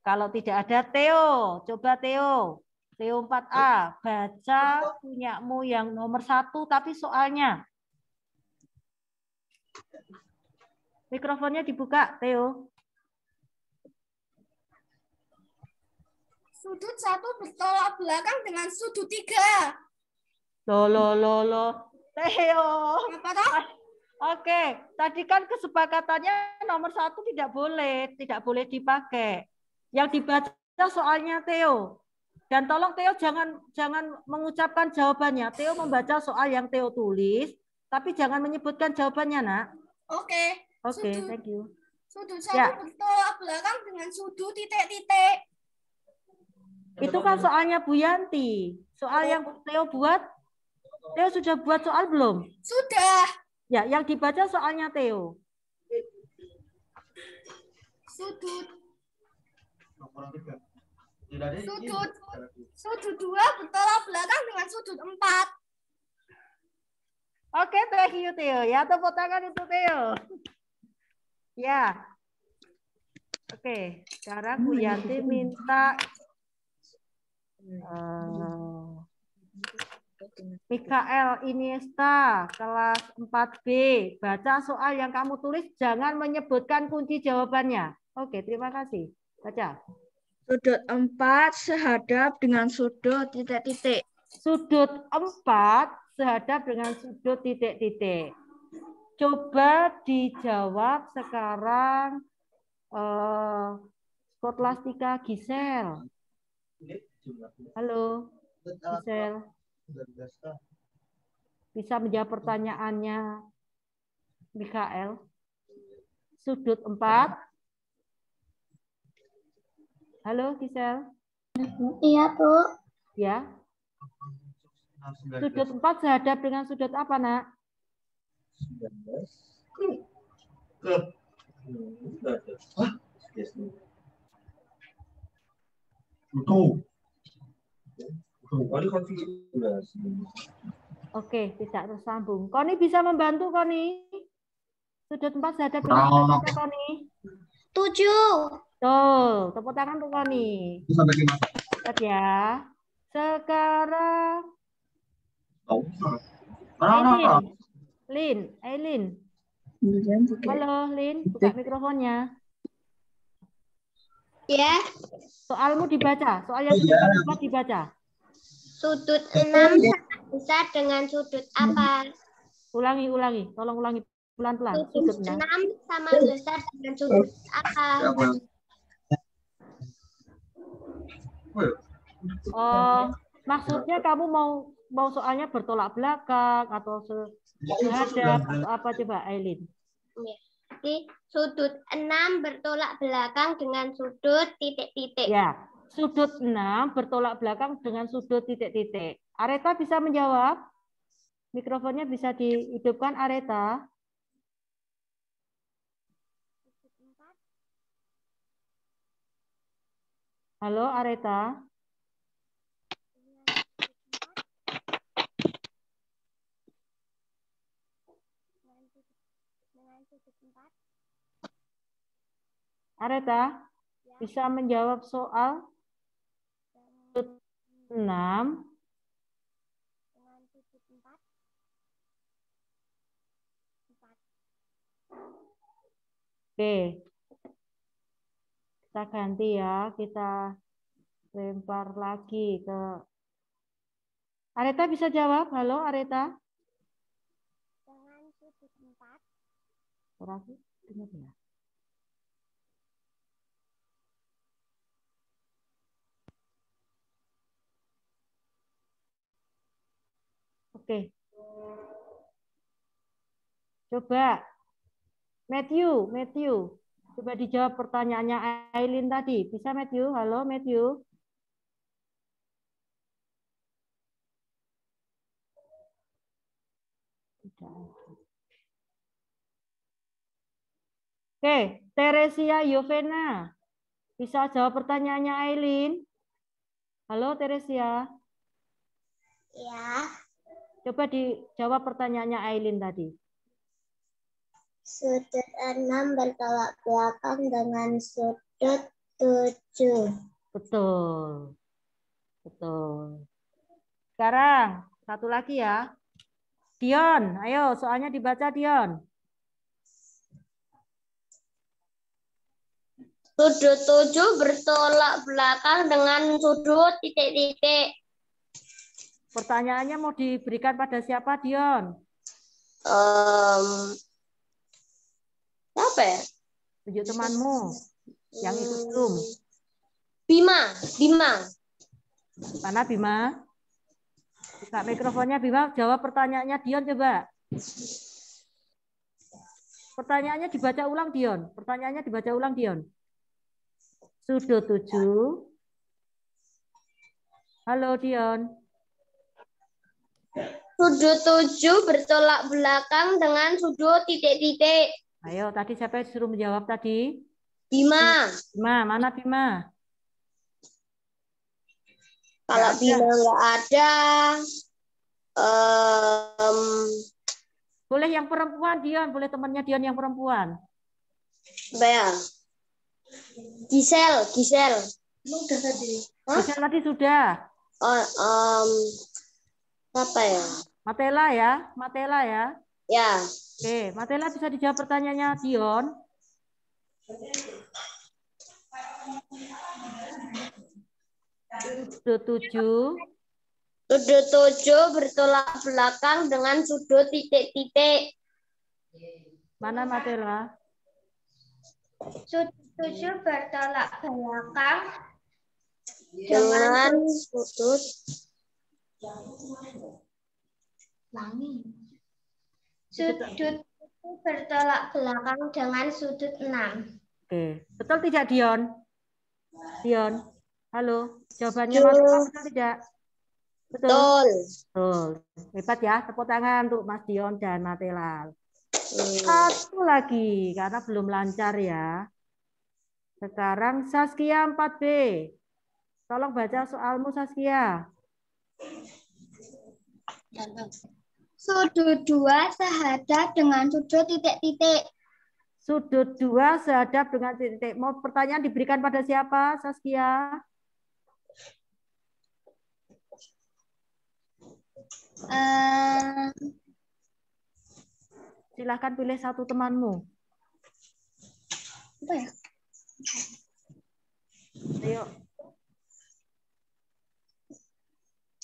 B: Kalau tidak ada Theo, coba Theo. Theo 4A, baca punyamu yang nomor 1 tapi soalnya. Mikrofonnya dibuka, Theo.
E: Sudut 1 bertolak belakang dengan sudut 3.
B: Loh. Theo.
E: Apa toh?
B: Oke, tadi kan kesepakatannya nomor 1 tidak boleh dipakai. Yang dibaca soalnya Theo. Dan tolong Theo jangan mengucapkan jawabannya. Theo membaca soal yang Theo tulis, tapi jangan menyebutkan jawabannya, Nak.
E: Oke.
B: Oke, thank you.
E: Sudut 1
B: Ya.
E: bertolak belakang dengan sudut titik-titik.
B: Itu kan soalnya Bu Yanti. Soal yang Theo buat, Theo sudah buat soal belum?
E: Sudah.
B: Ya, yang dibaca soalnya Theo.
E: Sudut 2 bertolak belakang dengan sudut 4.
B: Oke, thank you Theo. Ya, tepuk tangan untuk Theo. Ya. Oke, sekarang Bu Yanti minta Mikael Iniesta kelas 4B. Baca soal yang kamu tulis, jangan menyebutkan kunci jawabannya. Oke, terima kasih. Baca.
C: Sudut 4 sehadap dengan sudut titik-titik.
B: Sudut 4 sehadap dengan sudut titik-titik. Coba dijawab sekarang Skolastika Gisel. Halo, Gisel. Bisa menjawab pertanyaannya Mikael. Sudut 4. Halo, Gisel.
A: Iya, Bu.
B: Ya. Sudut 4 sehadap dengan sudut apa, Nak? Oke, tidak tersambung. Koni bisa membantu, Koni? Sudut 4 sehadap dengan berapa, Koni?
A: 7.
B: Tuh, tepuk tangan untuk Koni. Lihat ya. Sekarang Aileen. Halo, Lin, buka mikrofonnya.
A: Ya.
B: Soalmu dibaca, soal yang sudah kamu buat dibaca.
A: Sudut 6 sama besar dengan sudut apa?
B: Ulangi. Tolong ulangi pelan-pelan.
A: Sudut
B: Sudutnya.
A: 6 sama besar dengan sudut apa?
B: Oh, maksudnya kamu mau soalnya bertolak belakang atau sehadap atau apa coba, Aileen?
A: Jadi sudut 6 bertolak belakang dengan sudut titik-titik.
B: Ya, sudut 6 bertolak belakang dengan sudut titik-titik. Areta bisa menjawab? Mikrofonnya bisa dihidupkan, Areta. Halo, Areta. Areta bisa menjawab soal sudut 6 Oke. Kita ganti ya, kita lempar lagi ke Areta bisa jawab? Halo, Areta.
A: Dengan sudut 4.
B: Orasi, dengar ya. Oke. Coba Matthew. Coba dijawab pertanyaannya Aileen tadi. Bisa Matthew? Halo Matthew. Oke, Teresia Yovena. Bisa jawab pertanyaannya Aileen? Halo Teresia.
A: Ya.
B: Coba dijawab pertanyaannya Aileen tadi.
A: Sudut 6 bertolak belakang dengan sudut 7.
B: Betul. Sekarang satu lagi ya. Dion, ayo soalnya dibaca Dion.
A: Sudut 7 bertolak belakang dengan sudut titik-titik.
B: Pertanyaannya mau diberikan pada siapa Dion?
A: Apa ya?
B: Tunjuk temanmu yang ikut Zoom.
A: Bima.
B: Mana Bima? Buka mikrofonnya Bima, jawab pertanyaannya Dion coba. Pertanyaannya dibaca ulang Dion. Sudut 7. Halo Dion.
A: Sudut 7 bertolak belakang dengan sudut titik-titik.
B: Ayo, tadi siapa yang suruh menjawab tadi?
A: Bima.
B: Mana Bima?
A: Kalau Bima nggak ada,
B: boleh yang perempuan Dion, boleh temannya Dion yang perempuan.
A: Bel. Gisel.
B: Gisel tadi sudah.
A: Apa ya?
B: Matela ya.
A: Ya.
B: Oke, Matela bisa dijawab pertanyaannya Dion. Sudut 7.
A: Sudut 7 bertolak belakang dengan sudut titik-titik.
B: Mana Matela?
A: Sudut 7 bertolak belakang dengan sudut Sudut bertolak belakang dengan sudut 6.
B: Oke, betul tidak Dion? Halo, jawabannya Matela betul tidak? Betul. Hebat ya, tepuk tangan untuk Mas Dion dan Matela. Satu lagi, karena belum lancar ya. Sekarang Saskia 4B. Tolong baca soalmu Saskia.
E: Sudut 2 sehadap dengan sudut titik-titik.
B: Sudut 2 sehadap dengan titik. Mau pertanyaan diberikan pada siapa, Saskia? Silahkan pilih satu temanmu.
E: Apa ya?
B: Ayo.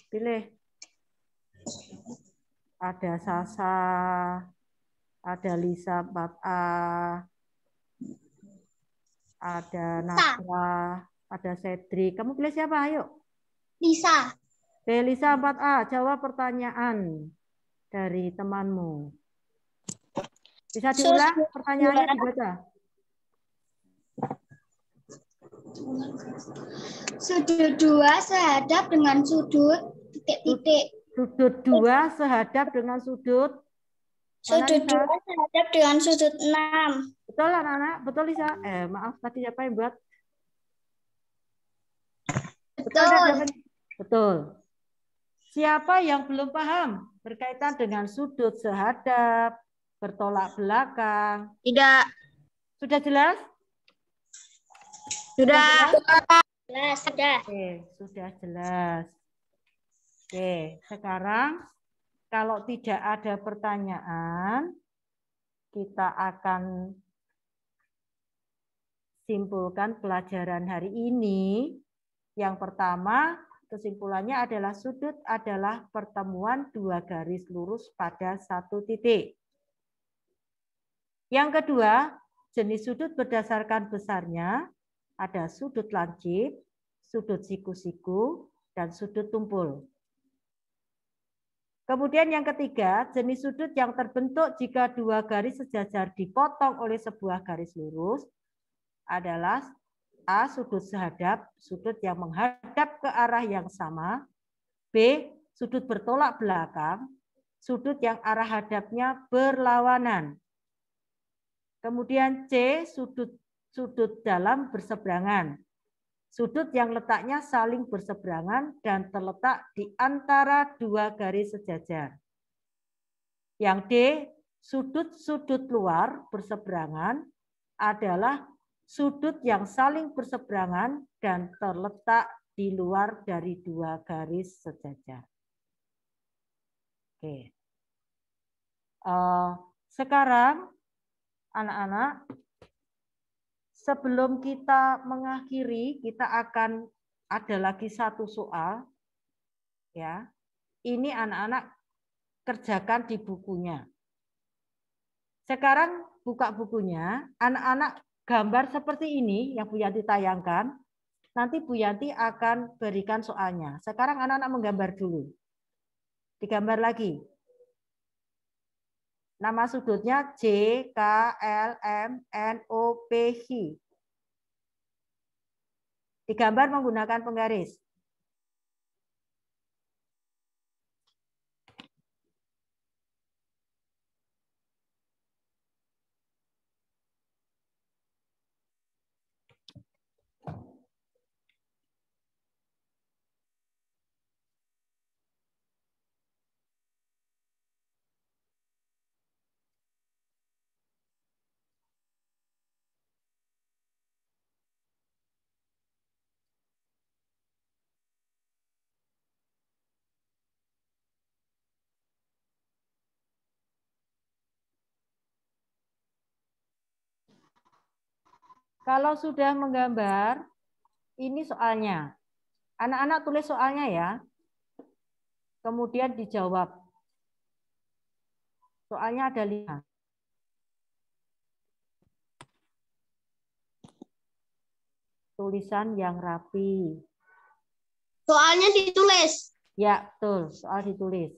B: Pilih. Ada Sasa, ada Lisa 4A, ada Nasra, ada Cedric. Kamu pilih siapa? Ayo.
E: Lisa.
B: Oke, Lisa 4A, jawab pertanyaan dari temanmu. Bisa diulang pertanyaannya, dibaca.
E: Sudut 2 sehadap dengan sudut titik-titik.
B: Sudut 2 sehadap dengan sudut.
E: Sudut 2 sehadap dengan sudut 6.
B: Betul anak-anak? Betul Lisa? Maaf tadi siapa yang buat?
E: Betul.
B: Betul. Siapa yang belum paham berkaitan dengan sudut sehadap, bertolak belakang?
C: Tidak.
B: Sudah jelas?
C: Sudah.
E: Jelas, sudah.
B: Oke, sudah jelas. Oke, sekarang kalau tidak ada pertanyaan, kita akan simpulkan pelajaran hari ini. Yang pertama, kesimpulannya adalah sudut adalah pertemuan dua garis lurus pada satu titik. Yang kedua, jenis sudut berdasarkan besarnya ada sudut lancip, sudut siku-siku, dan sudut tumpul. Kemudian yang ketiga, jenis sudut yang terbentuk jika dua garis sejajar dipotong oleh sebuah garis lurus adalah A. Sudut sehadap, sudut yang menghadap ke arah yang sama. B. Sudut bertolak belakang, sudut yang arah hadapnya berlawanan. Kemudian C. Sudut dalam berseberangan. Sudut yang letaknya saling berseberangan dan terletak di antara dua garis sejajar. Yang D. Sudut-sudut luar berseberangan adalah sudut yang saling berseberangan dan terletak di luar dari dua garis sejajar. Oke. Sekarang anak-anak, sebelum kita mengakhiri, kita akan ada lagi satu soal. Ya, ini anak-anak kerjakan di bukunya. Sekarang buka bukunya, anak-anak gambar seperti ini yang Bu Yanti tayangkan. Nanti Bu Yanti akan berikan soalnya. Sekarang anak-anak menggambar dulu. Digambar lagi. Nama sudutnya J, K, L, M, N, O, P, H. Digambar menggunakan penggaris. Kalau sudah menggambar, ini soalnya. Anak-anak tulis soalnya ya. Kemudian dijawab. Soalnya ada 5. Tulisan yang rapi.
E: Soalnya ditulis.
B: Ya, betul. Soal ditulis.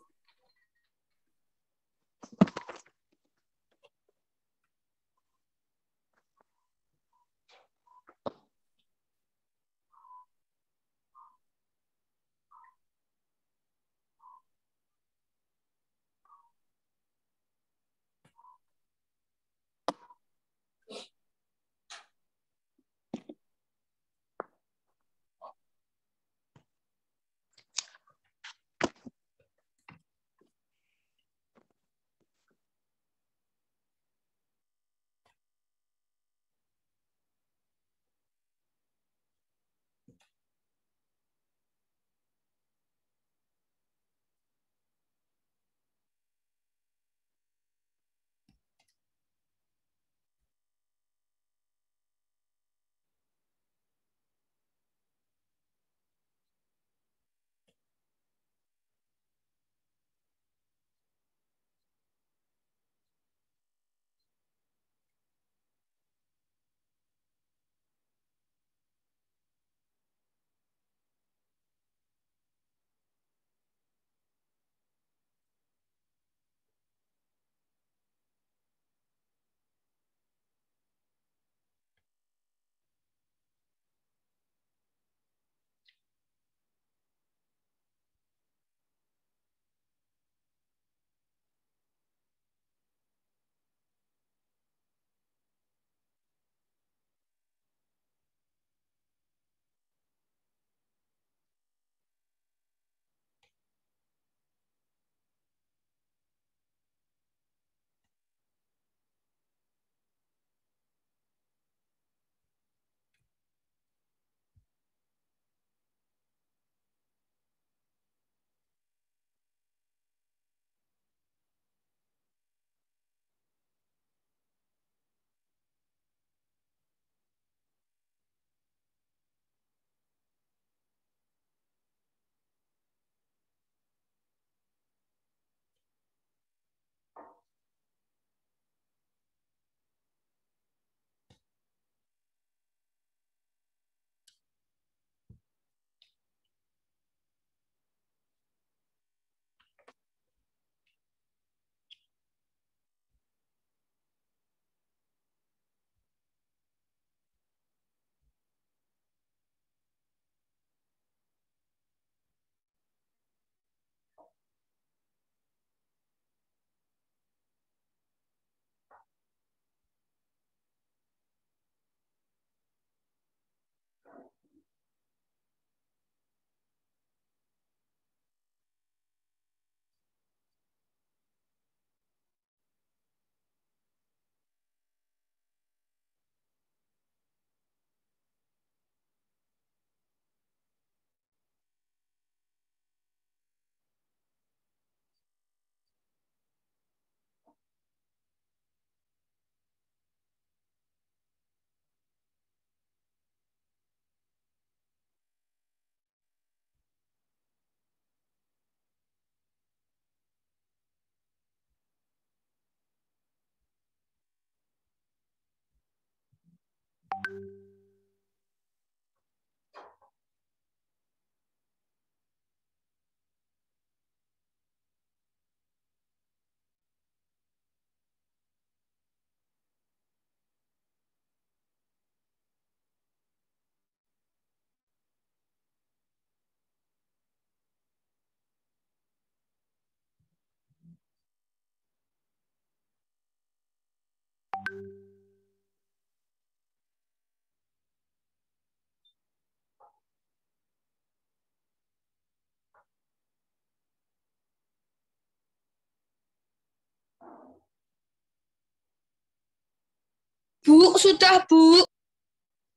E: sudah, Bu.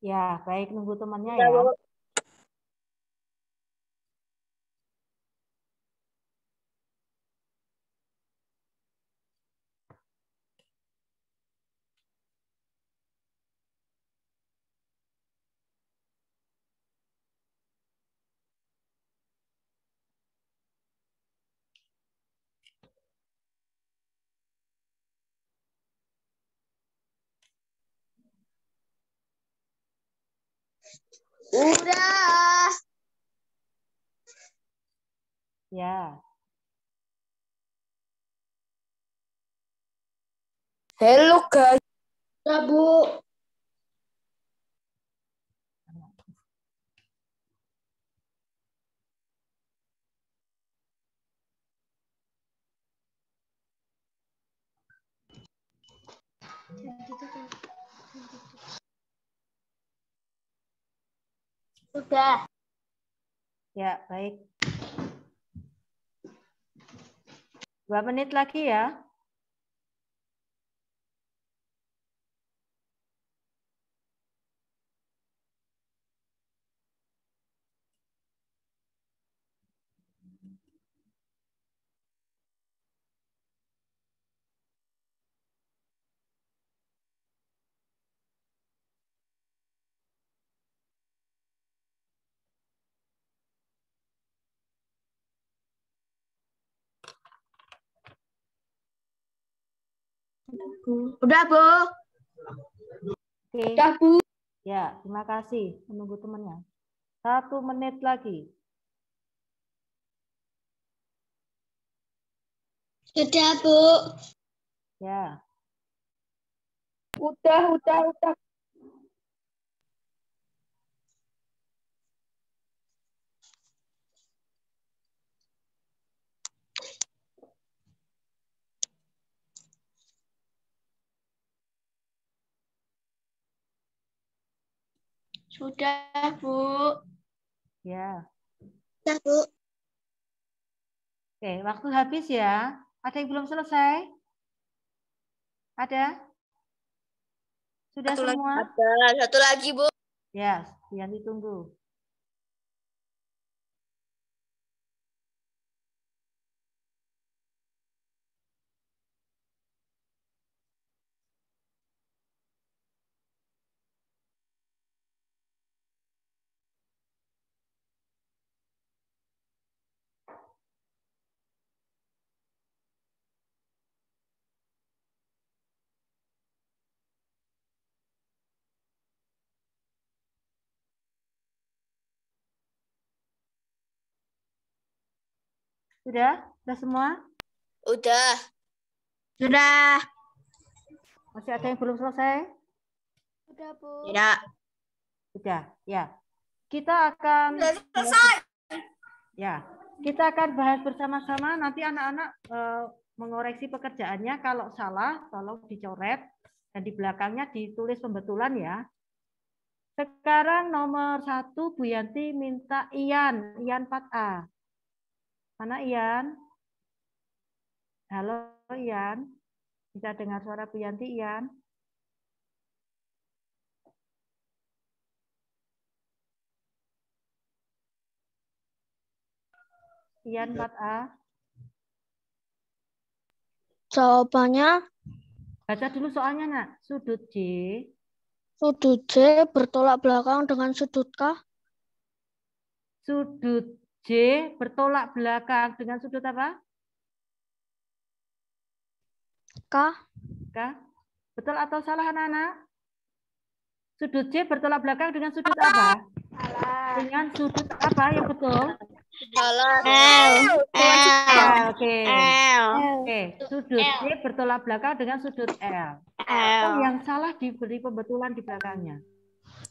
B: Ya, baik, nunggu temannya
C: Ya,
B: ya.
C: Bu.
E: Udah.
B: Ya,
E: Halo, guys. Udah, Bu. Sudah.
B: ya, baik. 2 menit lagi ya.
E: Udah, Bu.
B: Oke.
E: Udah, Bu.
B: Ya, terima kasih. Menunggu temannya. 1 menit lagi.
E: Sudah, Bu.
B: Ya,
E: Udah. Sudah, Bu.
B: ya.
E: Sudah, Bu.
B: Oke, waktu habis ya. Ada yang belum selesai? Ada? Sudah semua?
C: Ada satu lagi, Bu.
B: Ya, yang ditunggu. Sudah? Sudah semua?
C: Udah.
E: Sudah.
B: Masih ada yang belum selesai?
E: Sudah, Bu.
C: Tidak.
B: Sudah, ya. Kita akan ya, kita akan bahas bersama-sama. Nanti anak-anak mengoreksi pekerjaannya. Kalau salah, tolong dicoret dan di belakangnya ditulis pembetulan ya. Sekarang nomor 1 Bu Yanti minta Ian 4A. Mana Ian? Halo Ian, bisa dengar suara Bu Yanti Ian? Ian 4A.
C: Jawabannya
B: Baca dulu soalnya nak. Sudut J.
C: sudut J bertolak belakang dengan sudut K.
B: Sudut J bertolak belakang dengan sudut apa?
C: K.
B: K. Betul atau salah anak-anak? Sudut J bertolak belakang dengan sudut apa? Dengan sudut apa yang betul?
C: L.
B: Oke.
C: L.
B: Oke. Sudut J bertolak belakang dengan sudut L.
C: L.
B: Yang salah diberi pembetulan di belakangnya.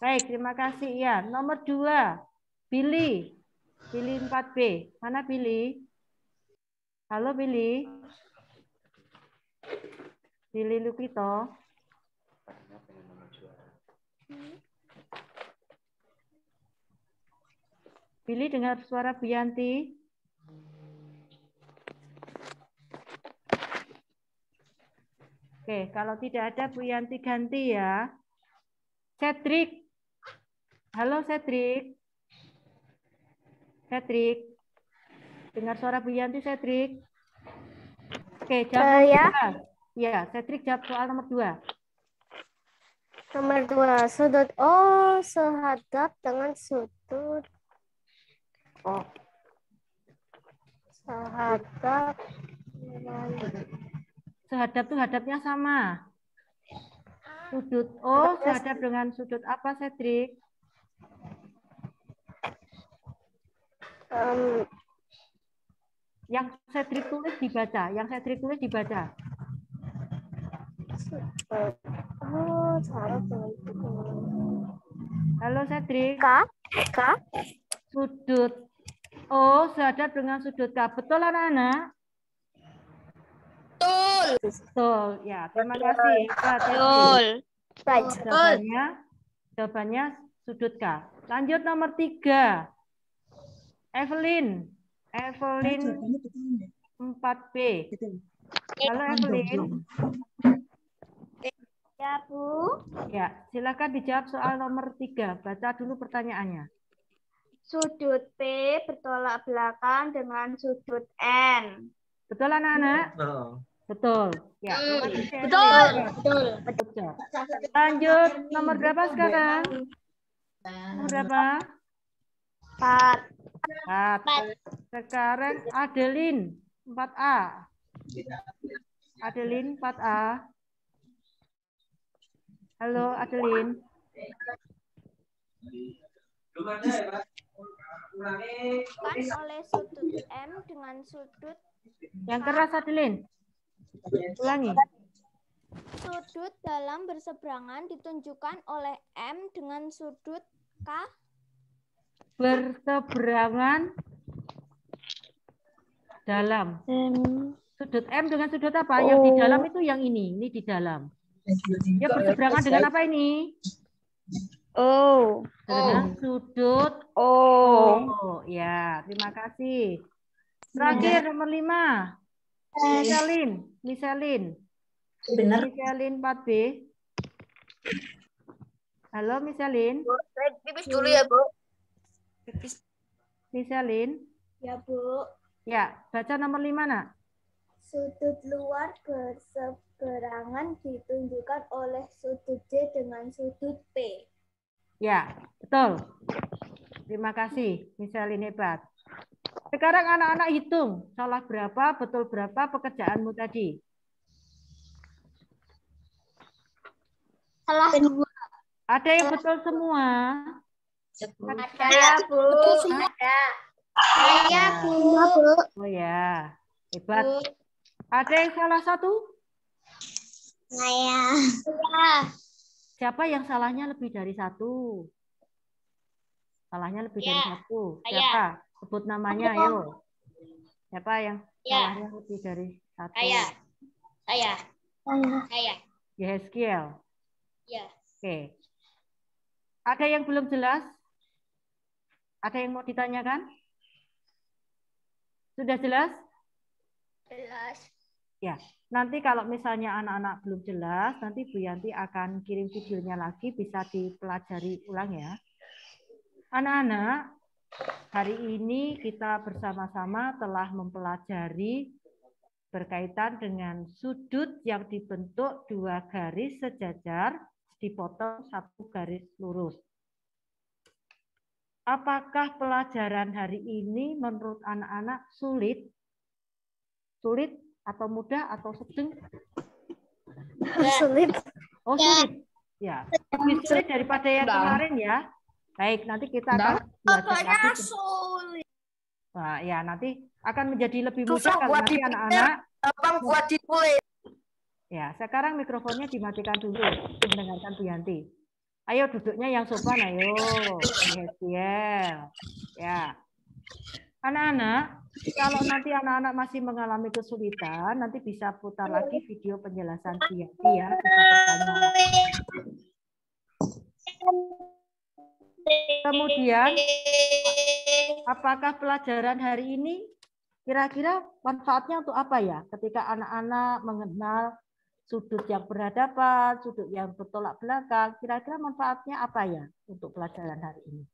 B: Baik, terima kasih ya. Nomor 2, Billy. Billy 4B. Mana Billy? Halo Billy. Billy Lukito. Billy dengar suara Bu Yanti. Oke, kalau tidak ada Bu Yanti ganti ya. Cedric. Halo Cedric. Cedric. Dengar suara Bu Yanti, Cedric. Oke, jawab
A: Ya.
B: Ya, Cedric jawab soal nomor 2.
A: Nomor 2, sudut O sehadap dengan sudut O. Sehadap dengan...
B: Sehadap tuh hadapnya sama. Sudut O sehadap dengan sudut apa, Cedric? Yang Cedric tulis dibaca. Yang Cedric tulis dibaca.
A: Oh, cara
B: Halo Cedric.
A: K.
B: Sudut O sehadap dengan sudut K. Betul anak-anak? Betul. Ya, terima kasih.
C: Betul.
B: Jawabannya sudut K. Lanjut nomor 3. Evelyn 4B. Halo Evelyn.
A: Ya, Bu.
B: Ya, silakan dijawab soal nomor 3. Baca dulu pertanyaannya.
E: Sudut P bertolak belakang dengan sudut N.
B: Betul anak-anak? Betul. Ya, terima kasih. Betul. Lanjut nomor berapa sekarang? Nomor berapa? 4. Sekarang Adeline 4A. Adeline 4A. Halo Adeline.
A: Oleh sudut M dengan sudut
B: Yang keras Adeline. Ulangi.
A: sudut dalam berseberangan ditunjukkan oleh M dengan sudut K.
B: Berseberangan dalam. Sudut M dengan sudut apa? Yang di dalam itu yang ini. Ini di dalam. Dia berseberangan dengan apa ini? Dengan sudut O. Ya, terima kasih. Terakhir nomor 5. Miselin.
D: Benar.
B: Miselin 4B. Halo Miselin.
E: Pipis dulu ya, Bu.
B: Miselin.
A: Ya, Bu.
B: Ya, baca nomor 5, Nak.
A: Sudut luar berseberangan ditunjukkan oleh sudut D dengan sudut P.
B: Ya, betul. Terima kasih, Miselin hebat. Sekarang anak-anak hitung. Salah berapa, betul berapa pekerjaanmu tadi?
E: Salah 2.
B: Ada yang betul semua?
E: Ada, Bu. Betul semua. Ada, Bu.
B: Oh ya, hebat. Ada yang salah 1?
E: Saya.
B: Siapa yang salahnya lebih dari 1? Salahnya lebih dari 1. Siapa? Sebut namanya, ayo. Siapa yang salahnya lebih dari 1?
E: Saya.
B: Yeskiel.
E: Ya.
B: Oke. Ada yang belum jelas? Ada yang mau ditanyakan? Sudah jelas?
E: Jelas.
B: Ya. Nanti kalau misalnya anak-anak belum jelas, nanti Bu Yanti akan kirim videonya lagi, bisa dipelajari ulang ya. Anak-anak, hari ini kita bersama-sama telah mempelajari berkaitan dengan sudut yang dibentuk 2 garis sejajar, dipotong 1 garis lurus. Apakah pelajaran hari ini menurut anak-anak sulit? Sulit atau mudah atau sedang?
A: Sulit.
B: Oh, sulit. Ya, lebih sulit daripada yang kemarin ya. Baik, nanti kita akan belajar lagi. Nah, ya nanti akan menjadi lebih mudah kalau nanti anak-anak.
E: buat ditulis.
B: Ya, sekarang mikrofonnya dimatikan dulu, mendengarkan Bu Yanti. Ayo duduknya yang sopan, ayo. Ya. Anak-anak, kalau nanti anak-anak masih mengalami kesulitan, nanti bisa putar lagi video penjelasan Bu Yanti ya. Bisa bertanya. Kemudian, apakah pelajaran hari ini kira-kira manfaatnya untuk apa ya? Ketika anak-anak mengenal sudut yang berhadapan, sudut yang bertolak belakang. Kira-kira manfaatnya apa ya untuk pelajaran hari ini?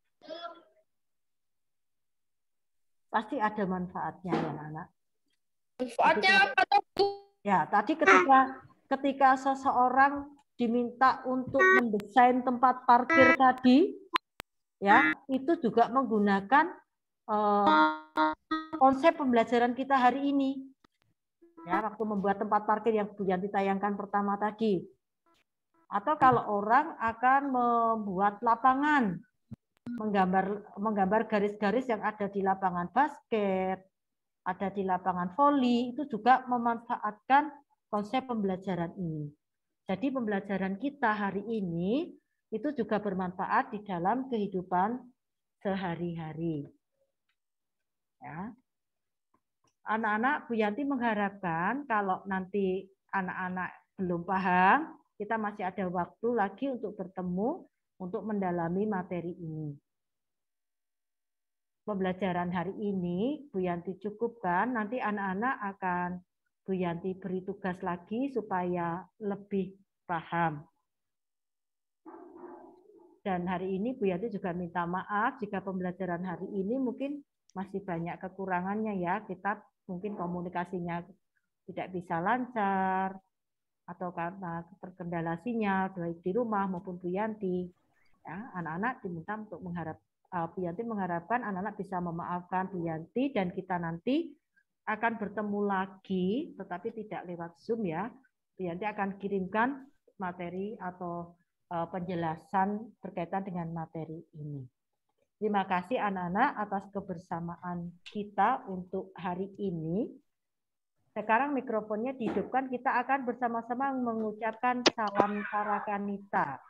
B: Pasti ada manfaatnya ya anak-anak.
C: Manfaatnya apa tuh?
B: Ya, tadi ketika seseorang diminta untuk mendesain tempat parkir tadi, ya itu juga menggunakan konsep pembelajaran kita hari ini. Ya, waktu membuat tempat parkir yang Bu Yanti tayangkan pertama tadi. Atau kalau orang akan membuat lapangan, menggambar garis-garis yang ada di lapangan basket, ada di lapangan voli, itu juga memanfaatkan konsep pembelajaran ini. Jadi pembelajaran kita hari ini itu juga bermanfaat di dalam kehidupan sehari-hari. Ya. Anak-anak, Bu Yanti mengharapkan kalau nanti anak-anak belum paham, kita masih ada waktu lagi untuk bertemu, untuk mendalami materi ini. Pembelajaran hari ini Bu Yanti cukupkan, nanti anak-anak akan Bu Yanti beri tugas lagi supaya lebih paham. Dan hari ini Bu Yanti juga minta maaf jika pembelajaran hari ini mungkin masih banyak kekurangannya ya, kita mungkin komunikasinya tidak bisa lancar, atau karena terkendala sinyal, baik di rumah maupun Bu Yanti. Ya, anak-anak diminta untuk Bu Yanti mengharapkan anak-anak bisa memaafkan Bu Yanti, dan kita nanti akan bertemu lagi, tetapi tidak lewat Zoom ya. Bu Yanti akan kirimkan materi atau penjelasan berkaitan dengan materi ini. Terima kasih anak-anak atas kebersamaan kita untuk hari ini. Sekarang mikrofonnya dihidupkan, kita akan bersama-sama mengucapkan salam Tarakanita.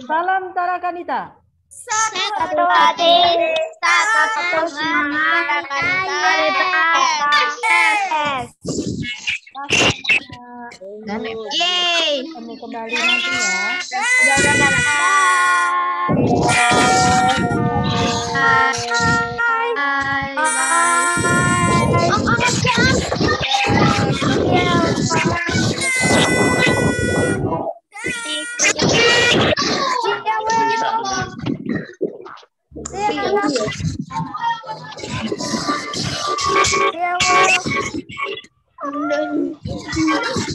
B: Salam Tarakanita.
C: Satu hati, satu semangat, yeay.
B: Ketemu kembali nanti ya.
C: Bye.